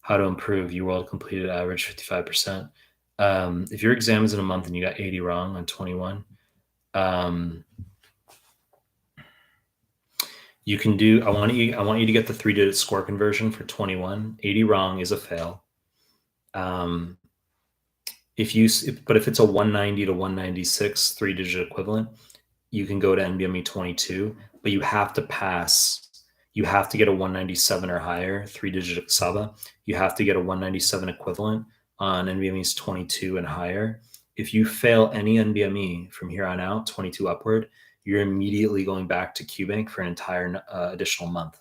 How to improve? UWorld completed average 55%. If your exam is in a month and you got 80 wrong on 21, you can do. I want you to get the 3-digit score conversion for 21. 80 wrong is a fail. If it's a 190 to 196 3-digit equivalent, you can go to NBME 22, but you have to pass. You have to get a 197 or higher 3-digit Saba. You have to get a 197 equivalent on NBME's 22 and higher. If you fail any NBME from here on out, 22 upward, you're immediately going back to QBank for an entire additional month.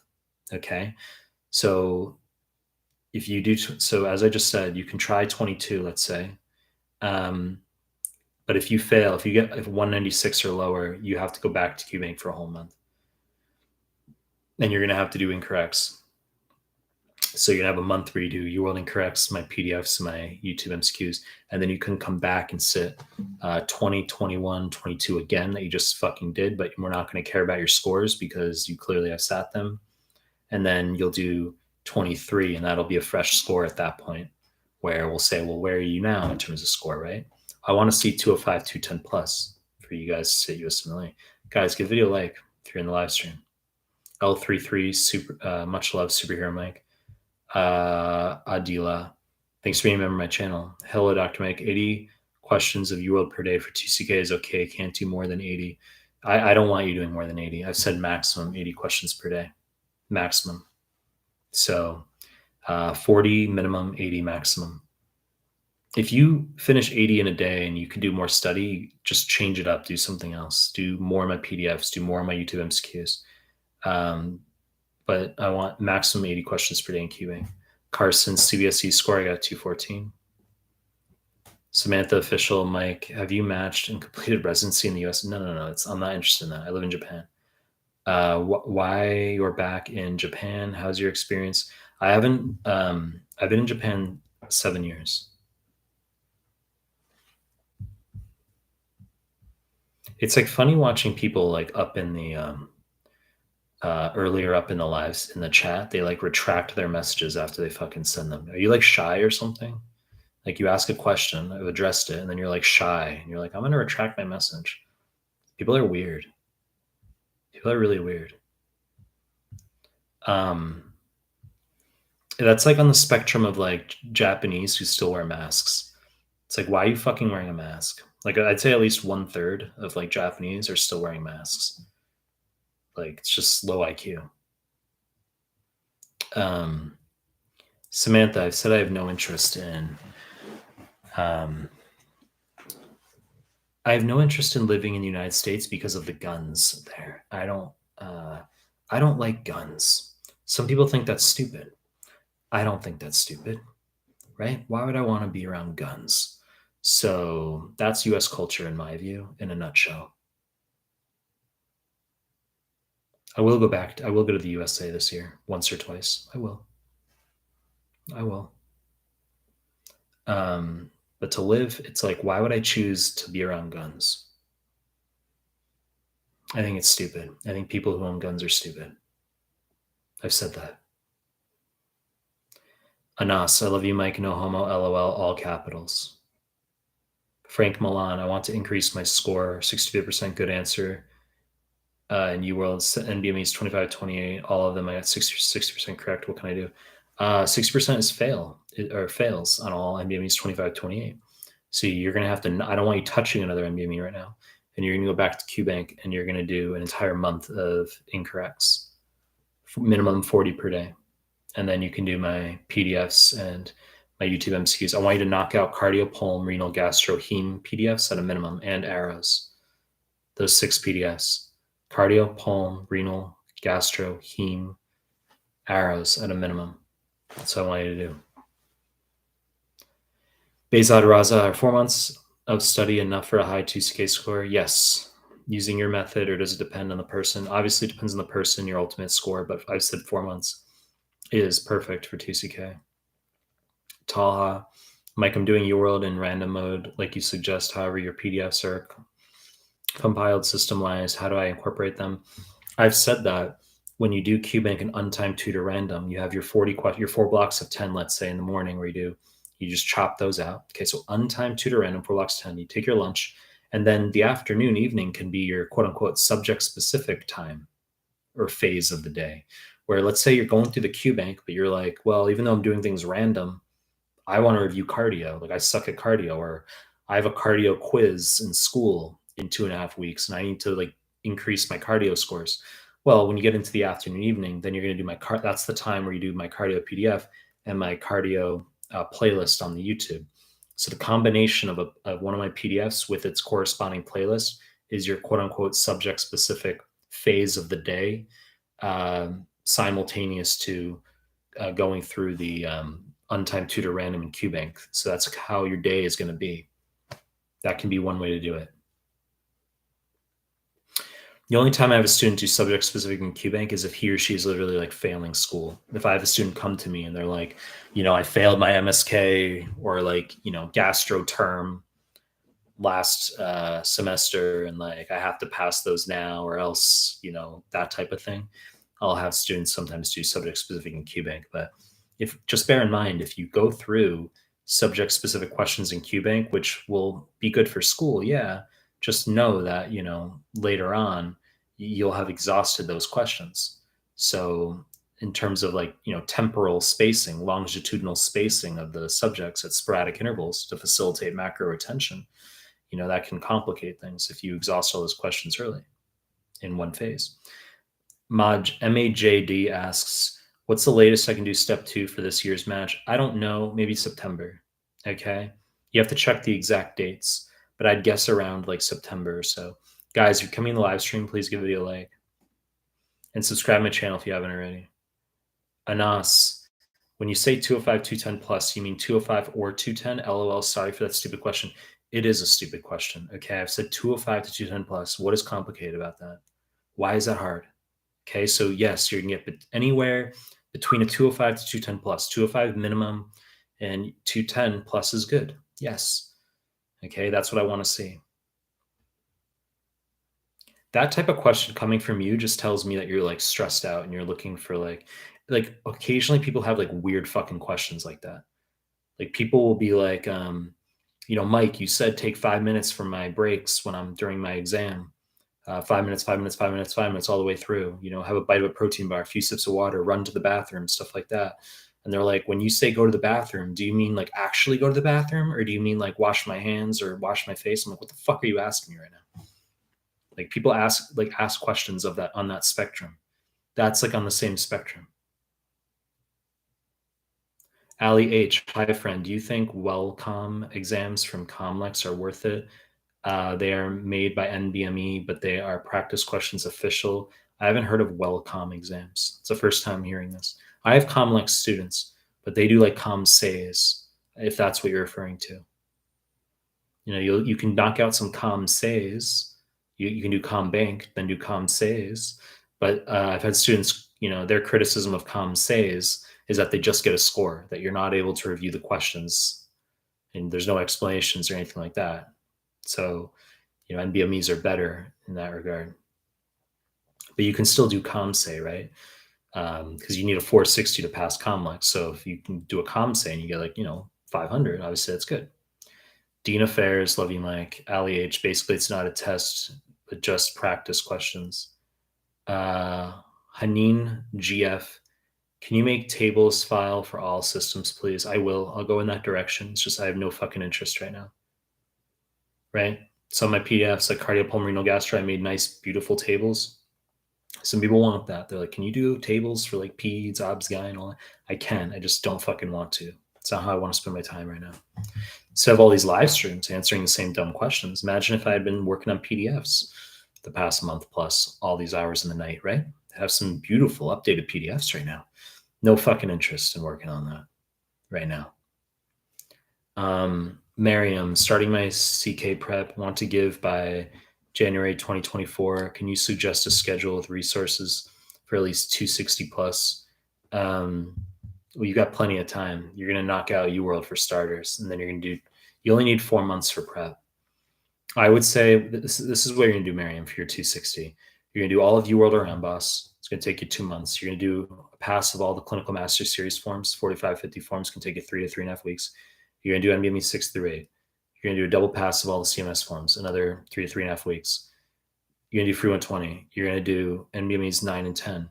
Okay, so if you do so, as I just said, you can try 22, let's say. But if you fail, if 196 or lower, you have to go back to QBank for a whole month. And you're going to have to do incorrects. So you're going to have a month where you do UWorld incorrects, my PDFs, my YouTube MCQs, and then you can come back and sit 20, 21, 22 again that you just fucking did, but we're not going to care about your scores because you clearly have sat them. And then you'll do 23, and that'll be a fresh score at that point where we'll say, well, where are you now in terms of score, right? I want to see 205, 210 plus for you guys to sit USMLE. Guys, give video a like if you're in the live stream. L33, super, much love, Superhero Mike. Adila, thanks for being a member of my channel. Hello, Dr. Mike. 80 questions of UWorld per day for 2CK is okay. Can't do more than 80. I don't want you doing more than 80. I've said maximum 80 questions per day. Maximum. So 40 minimum, 80 maximum. If you finish 80 in a day and you can do more study, just change it up, do something else, do more of my PDFs, do more of my YouTube MCQs. But I want maximum 80 questions per day in QA. Carson, CBSE score, I got 214. Samantha, official, Mike, have you matched and completed residency in the US? No. I'm not interested in that. I live in Japan. Why you're back in Japan? How's your experience? I've been in Japan 7 years. It's like funny watching people like up in the earlier up in the lives in the chat, they like retract their messages after they fucking send them. Are you like shy or something? Like you ask a question, I've addressed it, and then you're like shy, and you're like, I'm gonna retract my message. People are weird. People are really weird. That's like on the spectrum of like Japanese who still wear masks. It's like, why are you fucking wearing a mask? Like I'd say at least 1/3 of like Japanese are still wearing masks. Like it's just low IQ. Samantha, I've said I have no interest in. I have no interest in living in the United States because of the guns there. I don't. I don't like guns. Some people think that's stupid. I don't think that's stupid, right? Why would I want to be around guns? So that's U.S. culture, in my view, in a nutshell. I will go back. I will go to the USA this year, once or twice. I will. I will. But to live, it's like, why would I choose to be around guns? I think it's stupid. I think people who own guns are stupid. I've said that. Anas, I love you, Mike. No homo. LOL. All capitals. Frank Milan, I want to increase my score. 65% good answer. In UWorld, NBME's 25-28. All of them, I got 60% correct. What can I do? 60% is fails on all NBME's 25-28. So you're going to have to, I don't want you touching another NBME right now. And you're going to go back to QBank and you're going to do an entire month of incorrects, minimum 40 per day. And then you can do my PDFs and my YouTube MCQs. I want you to knock out cardio, pulm, renal, gastro, heme PDFs at a minimum and arrows. Those 6 PDFs. Cardio, pulm, renal, gastro, heme, arrows at a minimum. That's what I want you to do. Bezad Raza, are 4 months of study enough for a high 2CK score? Yes. Using your method, or does it depend on the person? Obviously, it depends on the person, your ultimate score, but I've said 4 months is perfect for 2CK. Talha, Mike, I'm doing UWorld in random mode, like you suggest. However, your PDFs are compiled system-wise. How do I incorporate them? I've said that when you do QBank and untimed tutor random, you have your 4 blocks of 10, let's say in the morning, where you just chop those out. Okay, so untimed tutor random, 4 blocks of 10, you take your lunch, and then the afternoon, evening can be your quote unquote subject specific time or phase of the day, where let's say you're going through the QBank, but you're like, well, even though I'm doing things random, I want to review cardio. Like I suck at cardio, or I have a cardio quiz in school in 2.5 weeks and I need to like increase my cardio scores. Well, when you get into the afternoon, evening, then you're going to do that's the time where you do my cardio PDF and my cardio playlist on the YouTube. So the combination of one of my PDFs with its corresponding playlist is your quote unquote subject specific phase of the day, simultaneous to going through the untimed tutor random and QBank. So that's how your day is going to be. That can be one way to do it. The only time I have a student do subject specific in QBank is if he or she is literally like failing school. If I have a student come to me and they're like, I failed my MSK or like, gastro term last semester and like I have to pass those now or else, that type of thing. I'll have students sometimes do subject specific in QBank, but just bear in mind, if you go through subject specific questions in QBank, which will be good for school, just know that, later on, you'll have exhausted those questions. So in terms of like, temporal spacing, longitudinal spacing of the subjects at sporadic intervals to facilitate macro retention, that can complicate things if you exhaust all those questions early in one phase. MAJD asks, what's the latest I can do step 2 for this year's match? I don't know, maybe September. Okay. You have to check the exact dates, but I'd guess around like September or so. Guys, if you're coming to the live stream, please give the video a like and subscribe to my channel if you haven't already. Anas, when you say 205, 210 plus, you mean 205 or 210? LOL, sorry for that stupid question. It is a stupid question. Okay. I've said 205 to 210 plus. What is complicated about that? Why is that hard? Okay. So yes, you're going to get anywhere between a 205 to 210 plus. 205 minimum and 210 plus is good. Yes. Okay. That's what I want to see. That type of question coming from you just tells me that you're like stressed out and you're looking for like occasionally people have like weird fucking questions like that. Like people will be like, Mike, you said take 5 minutes from my breaks when I'm during my exam. 5 minutes, 5 minutes, 5 minutes, 5 minutes, all the way through. Have a bite of a protein bar, a few sips of water, run to the bathroom, stuff like that. And they're like, when you say go to the bathroom, do you mean like actually go to the bathroom, or do you mean like wash my hands or wash my face? I'm like, what the fuck are you asking me right now? Like people ask questions of that on that spectrum. That's like on the same spectrum. Ali H, hi friend. Do you think Wellcom exams from Comlex are worth it? They are made by NBME, but they are practice questions official. I haven't heard of Wellcom exams. It's the first time hearing this. I have Comlex students, but they do like ComSays, if that's what you're referring to. You can knock out some ComSays. You can do ComBank, then do ComSays. But I've had students, their criticism of ComSays is that they just get a score, that you're not able to review the questions, and there's no explanations or anything like that. So, NBMEs are better in that regard. But you can still do ComSay, right? Because you need a 460 to pass Comlex. So if you can do a ComSay and you get like, 500, obviously that's good. Dean Affairs, love you, Mike. Ali H, basically it's not a test, but just practice questions. Haneen GF, can you make tables file for all systems, please? I will. I'll go in that direction. It's just I have no fucking interest right now. Right? Some of my PDFs, like cardiopulmonary gastro, I made nice, beautiful tables. Some people want that. They're like, can you do tables for like peds, obs, guy, and all that? I can. I just don't fucking want to. It's not how I want to spend my time right now. Instead of all these live streams answering the same dumb questions, imagine if I had been working on PDFs the past month plus all these hours in the night, right? I have some beautiful updated PDFs right now. No fucking interest in working on that right now. Miriam, starting my CK prep, want to give by January 2024. Can you suggest a schedule with resources for at least 260 plus? Well, you got plenty of time. You're going to knock out UWorld for starters, and then you only need 4 months for prep. I would say this is what you're going to do, Miriam, for your 260. You're going to do all of UWorld or Boss. It's going to take you 2 months. You're going to do a pass of all the clinical master series forms. 45, 50 forms can take you 3 to 3.5 weeks. You're going to do NBME 6 through 8. You're going to do a double pass of all the CMS forms, another 3 to 3.5 weeks. You're going to do Free 120. You're going to do NBMEs 9 and 10.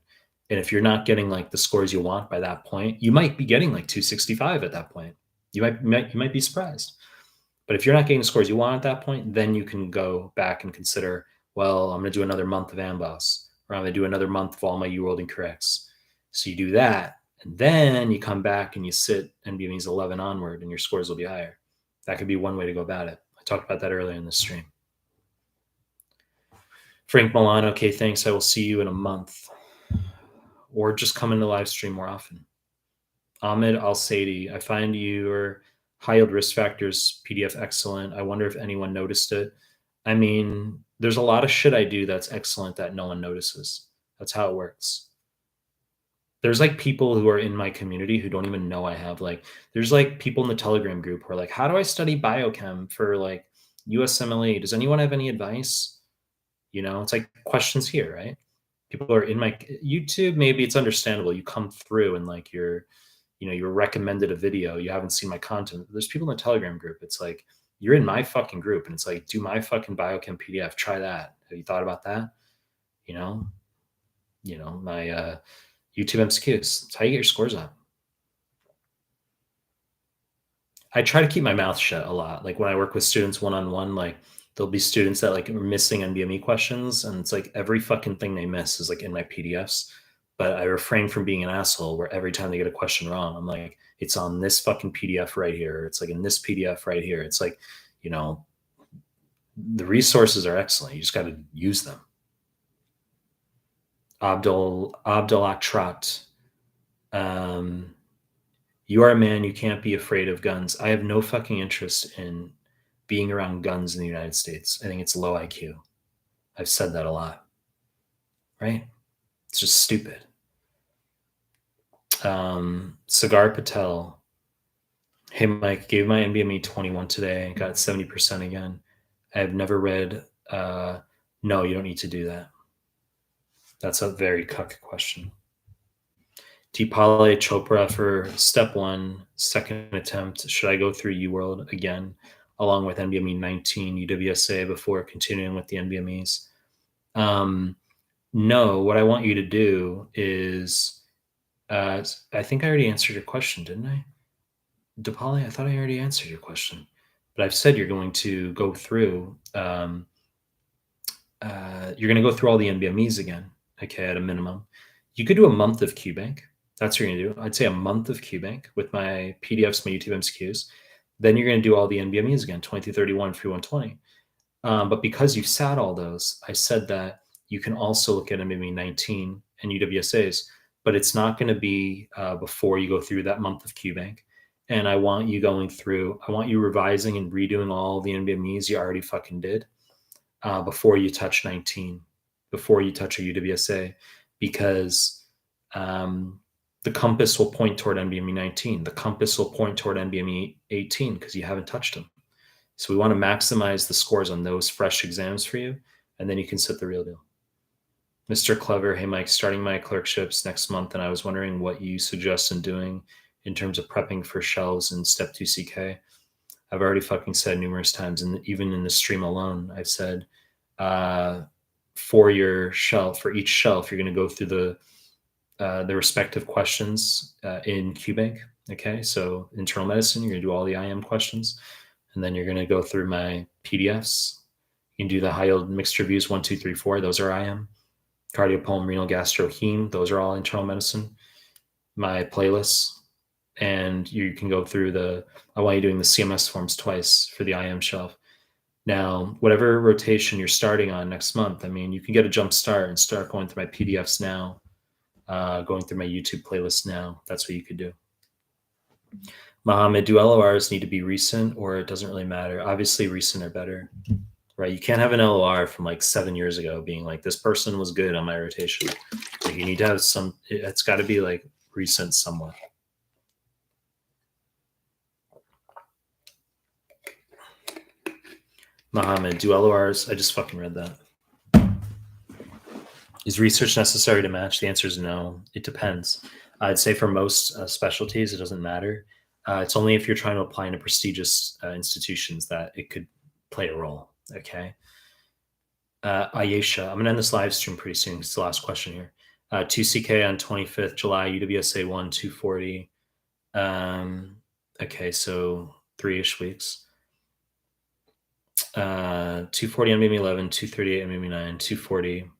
And if you're not getting like the scores you want by that point, you might be getting like 265 at that point. You might be surprised. But if you're not getting the scores you want at that point, then you can go back and consider, well, I'm going to do another month of AMBOSS, or I'm going to do another month of all my UWorld and corrects. So you do that, and then you come back and you sit NBMEs 11 onward, and your scores will be higher. That could be one way to go about it. I talked about that earlier in the stream. Frank Milan, okay, thanks. I will see you in a month. Or just come in the live stream more often. Ahmed Al-Saidi, I find your high yield risk factors PDF excellent. I wonder if anyone noticed it. I mean, there's a lot of shit I do that's excellent that no one notices. That's how it works. There's like people who are in my community who don't even know I have there's like people in the Telegram group who are like, how do I study biochem for like USMLE? Does anyone have any advice? It's like questions here, right? People are in my YouTube. Maybe it's understandable. You come through and like you're recommended a video. You haven't seen my content. There's people in the Telegram group. It's like, you're in my fucking group. And it's like, do my fucking biochem PDF. Try that. Have you thought about that? My YouTube MCQs. That's how you get your scores up. I try to keep my mouth shut a lot. Like when I work with students one-on-one, like there'll be students that like are missing NBME questions, and it's like every fucking thing they miss is like in my PDFs. But I refrain from being an asshole where every time they get a question wrong, I'm like, it's on this fucking PDF right here. It's like in this PDF right here. It's like, the resources are excellent. You just got to use them. Abdul Aktrat. You are a man. You can't be afraid of guns. I have no fucking interest in being around guns in the United States. I think it's low IQ. I've said that a lot. Right? It's just stupid. Sagar Patel. Hey, Mike, gave my NBME 21 today. Got 70% again. I have never read No, you don't need to do that. That's a very cuck question. Deepale Chopra for step one, second attempt. Should I go through UWorld again, along with NBME 19 UWSA before continuing with the NBMEs? No, what I want you to do is, I think I already answered your question, didn't I? Depali, I thought I already answered your question, but I've said you're going to go through. You're going to go through all the NBMEs again. Okay, at a minimum, you could do a month of QBank. That's what you're going to do. I'd say a month of QBank with my PDFs, my YouTube MCQs. Then you're going to do all the NBMEs again, 20 through 31, free 120. But because you've sat all those, I said that you can also look at NBME 19 and UWSAs, but it's not going to be before you go through that month of QBank. And I want you revising and redoing all the NBMEs you already fucking did before you touch 19, before you touch a UWSA, because the compass will point toward NBME 19. The compass will point toward NBME 18 because you haven't touched them. So we want to maximize the scores on those fresh exams for you, and then you can sit the real deal. Mr. Clever, hey Mike, starting my clerkships next month, and I was wondering what you suggest in doing in terms of prepping for shelves in step 2 CK. I've already fucking said numerous times, and even in the stream alone, I've said for your shelf, for each shelf, you're going to go through the respective questions in QBank. Okay, so internal medicine, you're going to do all the IM questions, and then you're going to go through my PDFs. You can do the high yield mixed reviews 1, 2, 3, 4. Those are IM. Cardiopulmonary, renal, gastro, heme. Those are all internal medicine. My playlists, and you can go through I want you doing the CMS forms twice for the IM shelf. Now, whatever rotation you're starting on next month, I mean, you can get a jump start and start going through my PDFs now, going through my YouTube playlist now. That's what you could do. Mohammed, do LORs need to be recent, or it doesn't really matter? Obviously, recent are better, right? You can't have an LOR from like 7 years ago being like, this person was good on my rotation. Like, you need to have it's got to be like recent somewhat. Mohammed, do LORs? I just fucking read that. Is research necessary to match? The answer is no. It depends. I'd say for most specialties, it doesn't matter. It's only if you're trying to apply into prestigious institutions that it could play a role. Okay. Ayesha, I'm going to end this live stream pretty soon. It's the last question here. 2CK on 25th July, UWSA 1, 240. Okay, so 3-ish weeks. 240 NBME 11, 238 NBME 9, 240.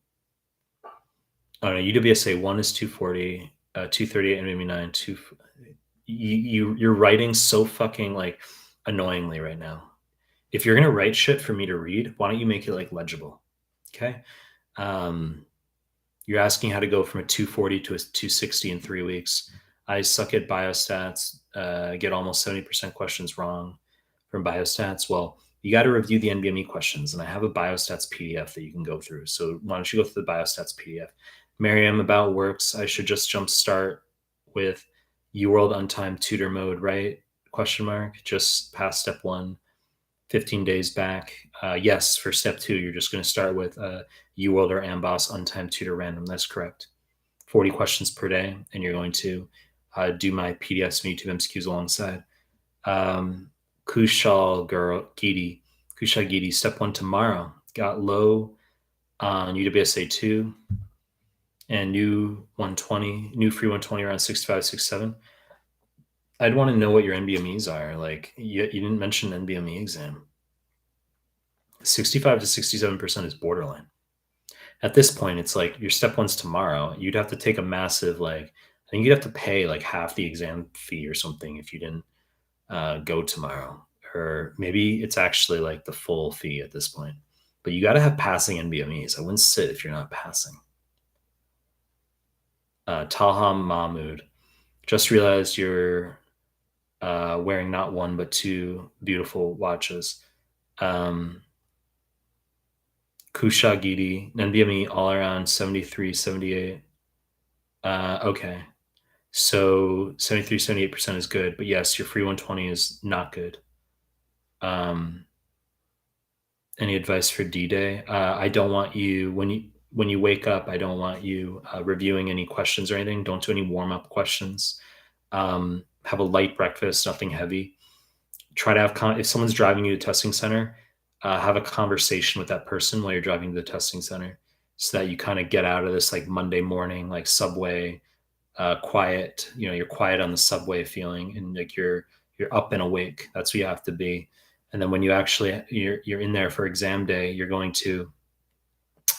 Oh no, UWSA 1 is 240, 238 NBME 9, you're writing so fucking like annoyingly right now. If you're gonna write shit for me to read, why don't you make it like legible? Okay. You're asking how to go from a 240 to a 260 in 3 weeks. I suck at biostats, get almost 70% questions wrong from biostats. Well, you got to review the NBME questions, and I have a biostats PDF that you can go through. So why don't you go through the biostats PDF? Miriam, about works, I should just jump start with UWorld untimed tutor mode, right? Question mark. Just past step 1, 15 days back. Yes, for step 2, you're just going to start with UWorld or Amboss untimed tutor random. That's correct. 40 questions per day, and you're going to do my PDFs and YouTube MCQs alongside. Kushal Gidi, step 1 tomorrow. Got low on UWSA 2 and new 120, new free 120 around 65, 67. I'd want to know what your NBMEs are. Like, you didn't mention NBME exam. 65 to 67% is borderline. At this point, it's like your step 1's tomorrow. You'd have to take a massive, like, I think you'd have to pay like half the exam fee or something if you didn't go tomorrow. Or maybe it's actually like the full fee at this point. But you got to have passing NBMEs. I wouldn't sit if you're not passing. Talham Mahmood, just realized you're wearing not 1 but 2 beautiful watches. Kusha Gidi, NBME all around 73, 78. Okay. So 73, 78% is good, but yes, your free 120 is not good. Any advice for D-Day? I don't want you when you wake up. I don't want you reviewing any questions or anything. Don't do any warm up questions. Have a light breakfast, nothing heavy. Try to have if someone's driving you to the testing center, have a conversation with that person while you're driving to the testing center, so that you kind of get out of this like Monday morning like subway quiet. You're quiet on the subway feeling, and like you're up and awake. That's what you have to be. And then when you actually you're in there for exam day, you're going to,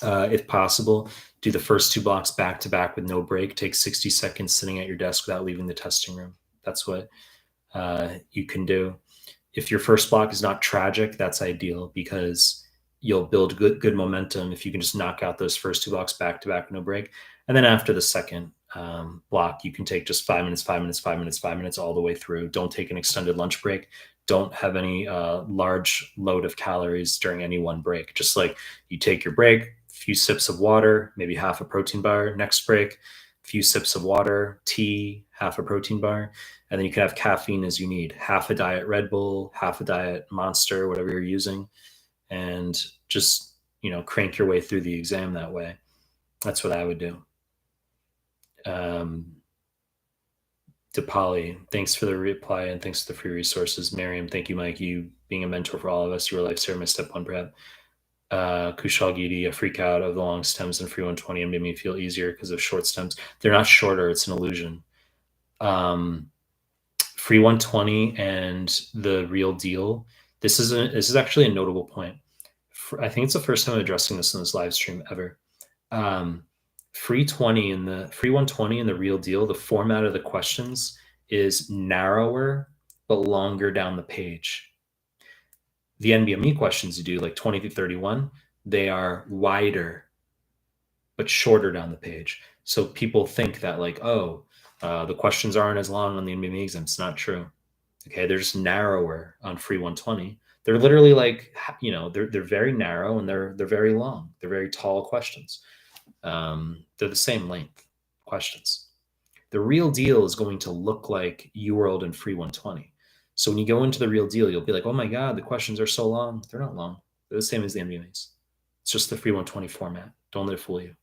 if possible, do the first two blocks back to back with no break. Take 60 seconds sitting at your desk without leaving the testing room. That's what you can do. If your first block is not tragic, that's ideal, because you'll build good momentum if you can just knock out those first two blocks back to back, no break. And then after the second block, you can take just 5 minutes, 5 minutes, 5 minutes, 5 minutes all the way through. Don't take an extended lunch break. Don't have any large load of calories during any one break. Just like you take your break, a few sips of water, maybe half a protein bar. Next break, a few sips of water, tea, half a protein bar. And then you can have caffeine as you need. Half a diet Red Bull, half a diet Monster, whatever you're using, and just crank your way through the exam that way. That's what I would do. DePauli, thanks for the reply and thanks for the free resources. Miriam, thank you, Mike. You being a mentor for all of us. You were a lifesaver, my step one prep. Kushal Gidi, a freak out of the long stems in free 120 and made me feel easier because of short stems. They're not shorter, it's an illusion. Free 120 and the real deal. This is actually a notable point. I think it's the first time I'm addressing this in this live stream ever. Free 20 and the free 120 and the real deal, the format of the questions is narrower but longer down the page. The NBME questions you do, like 20 through 31, they are wider but shorter down the page. So people think that like, the questions aren't as long on the NBME exam. It's not true. Okay, they're just narrower on free 120. They're literally like, they're very narrow and they're very long. They're very tall questions. They're the same length questions. The real deal is going to look like UWorld and free 120. So when you go into the real deal, you'll be like, oh my God, the questions are so long. They're not long. They're the same as the NBMEs. It's just the free 120 format. Don't let it fool you.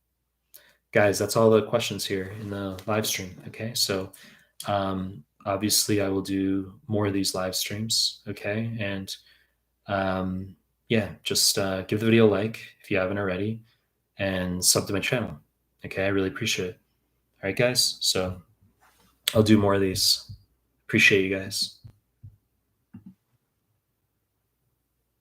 Guys, that's all the questions here in the live stream. Okay, so obviously I will do more of these live streams. Okay, and just give the video a like if you haven't already, and sub to my channel. Okay, I really appreciate it. All right, guys, so I'll do more of these. Appreciate you guys.